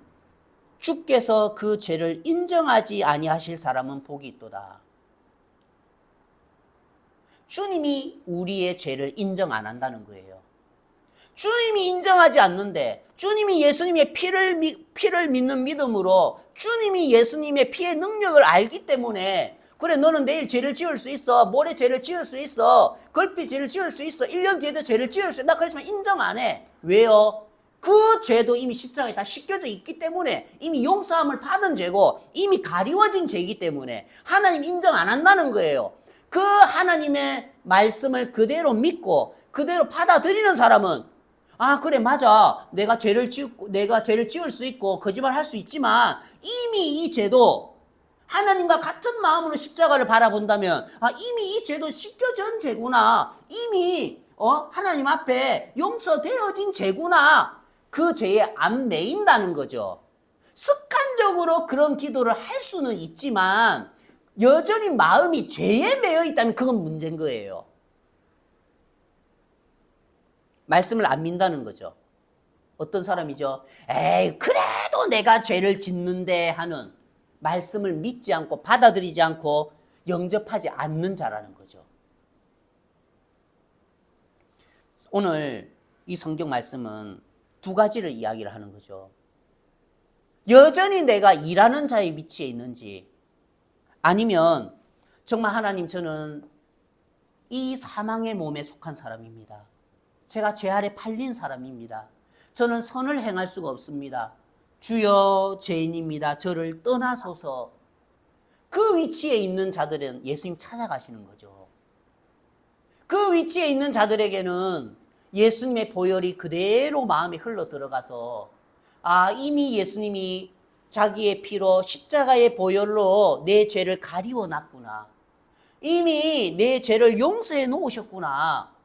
주께서 그 죄를 인정하지 아니하실 사람은 복이 있도다. 주님이 우리의 죄를 인정 안 한다는 거예요. 주님이 인정하지 않는데 주님이 예수님의 피를 믿는 믿음으로 주님이 예수님의 피의 능력을 알기 때문에 그래 너는 내일 죄를 지을 수 있어. 모레 죄를 지을 수 있어. 걸핏 죄를 지을 수 있어. 1년 뒤에도 죄를 지을 수 있어. 나 그렇지만 인정 안 해. 왜요? 그 죄도 이미 십자가에 다 씻겨져 있기 때문에 이미 용서함을 받은 죄고 이미 가리워진 죄이기 때문에 하나님 인정 안 한다는 거예요. 그 하나님의 말씀을 그대로 믿고 그대로 받아들이는 사람은 그래 맞아 내가 죄를 지을 수 있고 거짓말 할 수 있지만 이미 이 죄도 하나님과 같은 마음으로 십자가를 바라본다면 이미 이 죄도 씻겨진 죄구나. 이미 하나님 앞에 용서되어진 죄구나. 그 죄에 안 매인다는 거죠. 습관적으로 그런 기도를 할 수는 있지만 여전히 마음이 죄에 매여 있다면 그건 문제인 거예요. 말씀을 안 믿는다는 거죠. 어떤 사람이죠. 에이 그래도 내가 죄를 짓는데 하는 말씀을 믿지 않고 받아들이지 않고 영접하지 않는 자라는 거죠. 오늘 이 성경 말씀은 두 가지를 이야기를 하는 거죠. 여전히 내가 일하는 자의 위치에 있는지 아니면 정말 하나님 저는 이 사망의 몸에 속한 사람입니다. 제가 죄 아래 팔린 사람입니다. 저는 선을 행할 수가 없습니다. 주여 죄인입니다. 저를 떠나소서. 그 위치에 있는 자들은 예수님 찾아가시는 거죠. 그 위치에 있는 자들에게는 예수님의 보혈이 그대로 마음에 흘러 들어가서 이미 예수님이 자기의 피로 십자가의 보혈로 내 죄를 가리워 놨구나. 이미 내 죄를 용서해 놓으셨구나.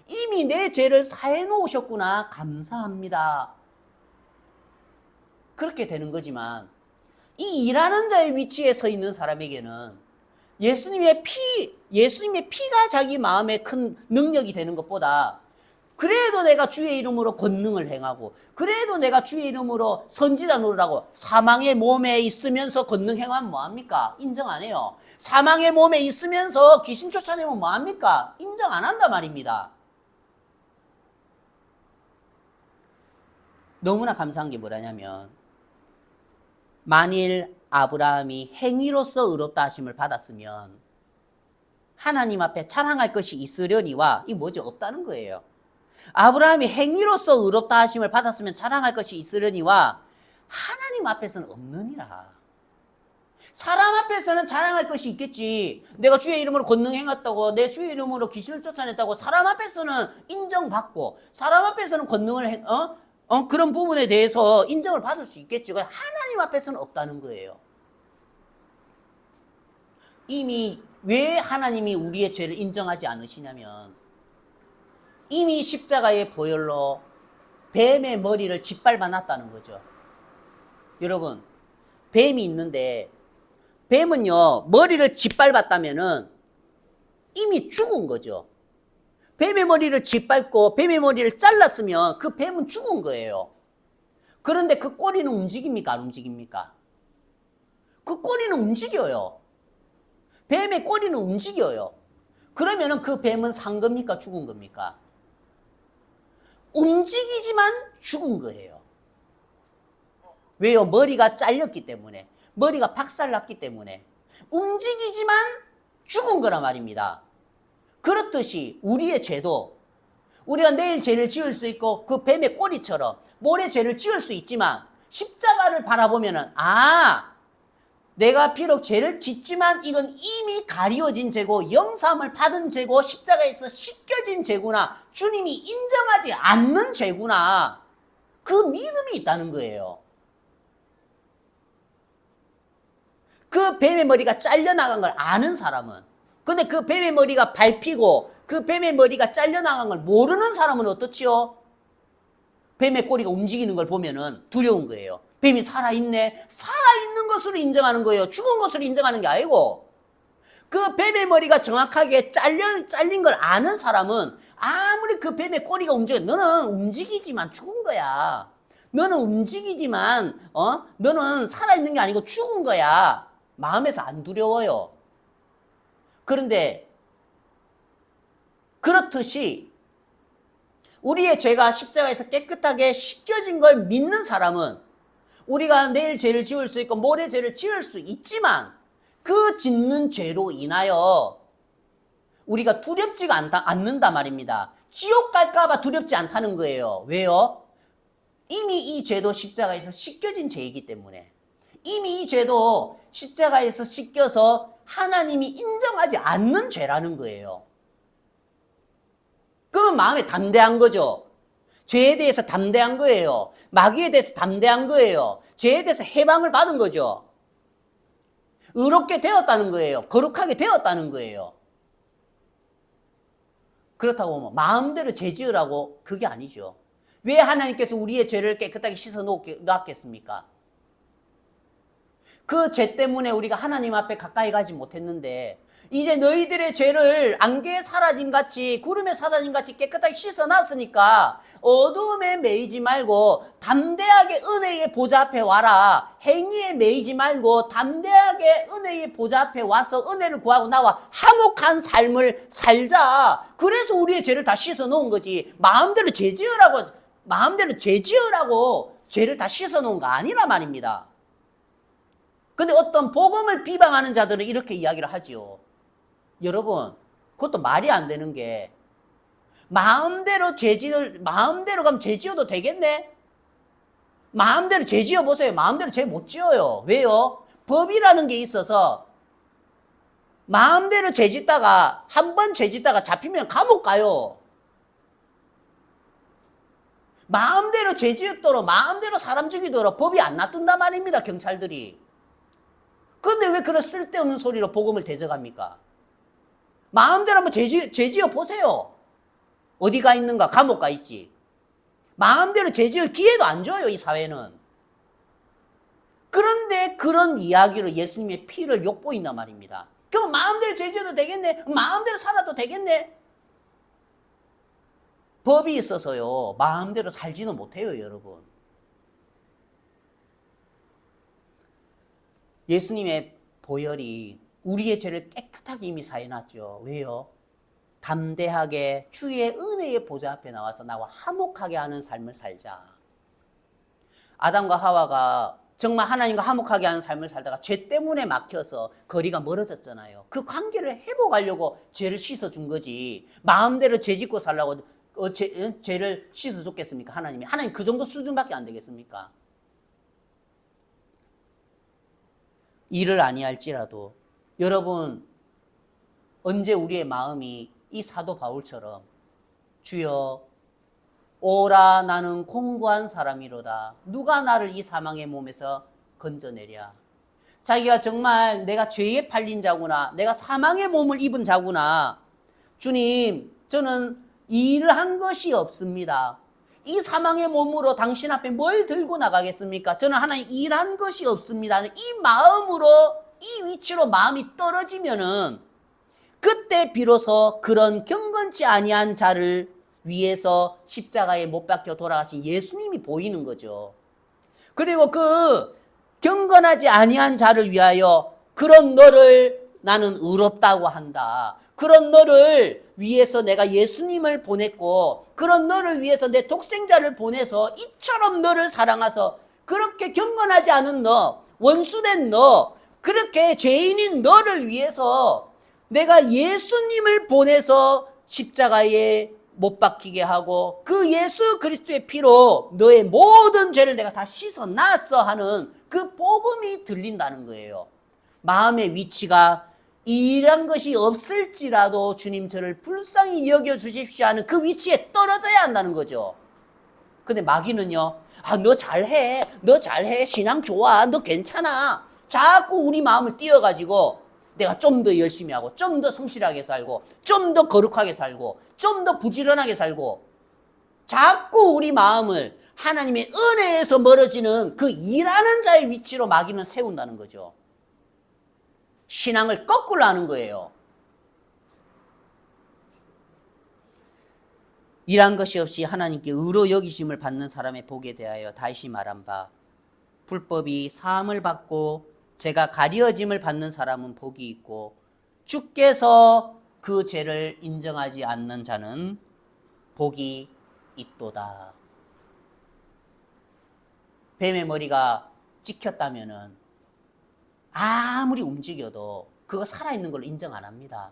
이미 내 죄를 사해 놓으셨구나. 감사합니다. 그렇게 되는 거지만 이 일하는 자의 위치에 서 있는 사람에게는 예수님의 피가 자기 마음에 큰 능력이 되는 것보다 그래도 내가 주의 이름으로 권능을 행하고 그래도 내가 주의 이름으로 선지자 노릇하고 사망의 몸에 있으면서 권능 행하면 뭐합니까? 인정 안 해요. 사망의 몸에 있으면서 귀신 쫓아내면 뭐합니까? 인정 안 한단 말입니다. 너무나 감사한 게 뭐라냐면 만일 아브라함이 행위로서 의롭다 하심을 받았으면 하나님 앞에 자랑할 것이 있으려니와 이 뭐지? 없다는 거예요. 아브라함이 행위로서 의롭다 하심을 받았으면 자랑할 것이 있으려니와 하나님 앞에서는 없느니라. 사람 앞에서는 자랑할 것이 있겠지. 내가 주의 이름으로 권능 행했다고, 내 주의 이름으로 귀신을 쫓아냈다고 사람 앞에서는 인정받고, 사람 앞에서는 권능을 그런 부분에 대해서 인정을 받을 수 있겠지. 하나님 앞에서는 없다는 거예요. 이미 왜 하나님이 우리의 죄를 인정하지 않으시냐면, 이미 십자가의 보혈로 뱀의 머리를 짓밟아 놨다는 거죠. 여러분, 뱀이 있는데 뱀은요, 머리를 짓밟았다면은 이미 죽은 거죠. 뱀의 머리를 짓밟고 뱀의 머리를 잘랐으면 그 뱀은 죽은 거예요. 그런데 그 꼬리는 움직입니까? 안 움직입니까? 그 꼬리는 움직여요. 뱀의 꼬리는 움직여요. 그러면은 그 뱀은 산 겁니까? 죽은 겁니까? 움직이지만 죽은 거예요. 왜요? 머리가 잘렸기 때문에. 머리가 박살났기 때문에. 움직이지만 죽은 거란 말입니다. 그렇듯이 우리의 죄도, 우리가 내일 죄를 지을 수 있고 그 뱀의 꼬리처럼 모레 죄를 지을 수 있지만, 십자가를 바라보면은 내가 비록 죄를 짓지만 이건 이미 가리워진 죄고 영사함을 받은 죄고 십자가에서 씻겨진 죄구나, 주님이 인정하지 않는 죄구나, 그 믿음이 있다는 거예요. 그 뱀의 머리가 잘려나간 걸 아는 사람은, 근데 그 뱀의 머리가 밟히고 그 뱀의 머리가 잘려나간 걸 모르는 사람은 어떻지요? 뱀의 꼬리가 움직이는 걸 보면은 두려운 거예요. 뱀이 살아있네. 살아있는 것으로 인정하는 거예요. 죽은 것으로 인정하는 게 아니고, 그 뱀의 머리가 정확하게 잘린 걸 아는 사람은 아무리 그 뱀의 꼬리가 움직여, 너는 움직이지만 죽은 거야. 너는 움직이지만 너는 살아있는 게 아니고 죽은 거야. 마음에서 안 두려워요. 그런데 그렇듯이 우리의 죄가 십자가에서 깨끗하게 씻겨진 걸 믿는 사람은, 우리가 내일 죄를 지을 수 있고 모레 죄를 지을 수 있지만 그 짓는 죄로 인하여 우리가 두렵지가 않는다 말입니다. 지옥 갈까봐 두렵지 않다는 거예요. 왜요? 이미 이 죄도 십자가에서 씻겨진 죄이기 때문에. 이미 이 죄도 십자가에서 씻겨서 하나님이 인정하지 않는 죄라는 거예요. 그러면 마음에 담대한 거죠. 죄에 대해서 담대한 거예요. 마귀에 대해서 담대한 거예요. 죄에 대해서 해방을 받은 거죠. 의롭게 되었다는 거예요. 거룩하게 되었다는 거예요. 그렇다고 뭐 마음대로 죄 지으라고, 그게 아니죠. 왜 하나님께서 우리의 죄를 깨끗하게 씻어 놓았겠습니까? 그 죄 때문에 우리가 하나님 앞에 가까이 가지 못했는데, 이제 너희들의 죄를 안개에 사라진 같이, 구름에 사라진 같이 깨끗하게 씻어놨으니까 어두움에 매이지 말고 담대하게 은혜의 보좌 앞에 와라. 행위에 매이지 말고 담대하게 은혜의 보좌 앞에 와서 은혜를 구하고 나와 화목한 삶을 살자. 그래서 우리의 죄를 다 씻어놓은 거지. 마음대로 죄 지으라고 죄를 다 씻어놓은 거 아니라 말입니다. 근데 어떤 복음을 비방하는 자들은 이렇게 이야기를 하지요. 여러분, 그것도 말이 안 되는 게, 마음대로 가면 죄 지어도 되겠네? 마음대로 죄 지어 보세요. 마음대로 죄 못 지어요. 왜요? 법이라는 게 있어서 마음대로 죄 짓다가, 한 번 죄 짓다가 잡히면 감옥 가요. 마음대로 죄 지었도록, 마음대로 사람 죽이도록 법이 안 놔둔단 말입니다, 경찰들이. 그런데 왜 그런 쓸데없는 소리로 복음을 대적합니까? 마음대로 한번 죄 지어 보세요. 어디가 있는가? 감옥 가 있지. 마음대로 죄 지을 기회도 안 줘요, 이 사회는. 그런데 그런 이야기로 예수님의 피를 욕보인단 말입니다. 그럼 마음대로 죄 지어도 되겠네? 마음대로 살아도 되겠네? 법이 있어서요, 마음대로 살지는 못해요, 여러분. 예수님의 보혈이 우리의 죄를 깨끗하게 이미 사해놨죠. 왜요? 담대하게 주의 은혜의 보좌 앞에 나와서 나와 화목하게 하는 삶을 살자. 아담과 하와가 정말 하나님과 화목하게 하는 삶을 살다가 죄 때문에 막혀서 거리가 멀어졌잖아요. 그 관계를 회복하려고 죄를 씻어준 거지. 마음대로 죄 짓고 살라고 죄를 씻어줬겠습니까? 하나님 그 정도 수준밖에 안 되겠습니까? 일을 아니할지라도 여러분 언제 우리의 마음이 이 사도 바울처럼 주여 오라 나는 공고한 사람이로다 누가 나를 이 사망의 몸에서 건져내랴. 자기가 정말 내가 죄에 팔린 자구나 내가 사망의 몸을 입은 자구나 주님 저는 일을 한 것이 없습니다. 이 사망의 몸으로 당신 앞에 뭘 들고 나가겠습니까? 저는 하나님 일한 것이 없습니다. 이 마음으로 이 위치로 마음이 떨어지면은 그때 비로소 그런 경건치 아니한 자를 위해서 십자가에 못 박혀 돌아가신 예수님이 보이는 거죠. 그리고 그 경건하지 아니한 자를 위하여 그런 너를 나는 의롭다고 한다. 그런 너를 위해서 내가 예수님을 보냈고 그런 너를 위해서 내 독생자를 보내서 이처럼 너를 사랑하서 그렇게 경건하지 않은 너, 원수된 너, 그렇게 죄인인 너를 위해서 내가 예수님을 보내서 십자가에 못 박히게 하고 그 예수 그리스도의 피로 너의 모든 죄를 내가 다 씻어 놨어 하는 그 복음이 들린다는 거예요. 마음의 위치가 이런 것이 없을지라도 주님 저를 불쌍히 여겨주십시오 하는 그 위치에 떨어져야 한다는 거죠. 근데 마귀는요, 너 잘해, 너 잘해, 신앙 좋아, 너 괜찮아. 자꾸 우리 마음을 띄워가지고 내가 좀 더 열심히 하고 좀 더 성실하게 살고 좀 더 거룩하게 살고 좀 더 부지런하게 살고 자꾸 우리 마음을 하나님의 은혜에서 멀어지는 그 일하는 자의 위치로 마귀는 세운다는 거죠. 신앙을 거꾸로 하는 거예요. 일한 것이 없이 하나님께 의로 여기심을 받는 사람의 복에 대하여 다시 말한 바 불법이 사함을 받고 죄가 가려짐을 받는 사람은 복이 있고 주께서 그 죄를 인정하지 않는 자는 복이 있도다. 뱀의 머리가 찍혔다면은 아무리 움직여도 그거 살아있는 걸로 인정 안 합니다.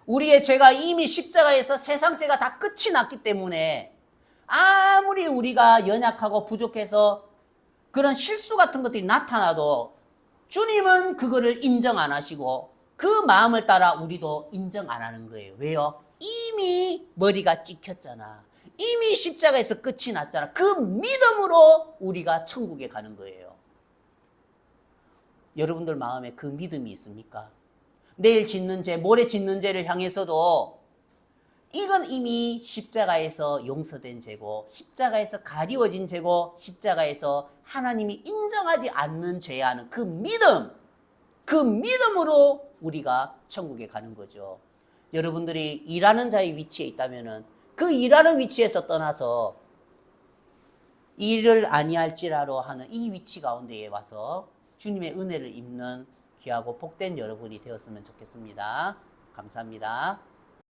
우리의 죄가 이미 십자가에서 세상 죄가 다 끝이 났기 때문에 아무리 우리가 연약하고 부족해서 그런 실수 같은 것들이 나타나도 주님은 그거를 인정 안 하시고 그 마음을 따라 우리도 인정 안 하는 거예요. 왜요? 이미 머리가 찍혔잖아. 이미 십자가에서 끝이 났잖아. 그 믿음으로 우리가 천국에 가는 거예요. 여러분들 마음에 그 믿음이 있습니까? 내일 짓는 죄, 모레 짓는 죄를 향해서도 이건 이미 십자가에서 용서된 죄고 십자가에서 가리워진 죄고 십자가에서 하나님이 인정하지 않는 죄하는 그 믿음, 그 믿음으로 우리가 천국에 가는 거죠. 여러분들이 일하는 자의 위치에 있다면은 그 일하는 위치에서 떠나서 일을 아니할지라로 하는 이 위치 가운데에 와서 주님의 은혜를 입는 귀하고 복된 여러분이 되었으면 좋겠습니다. 감사합니다.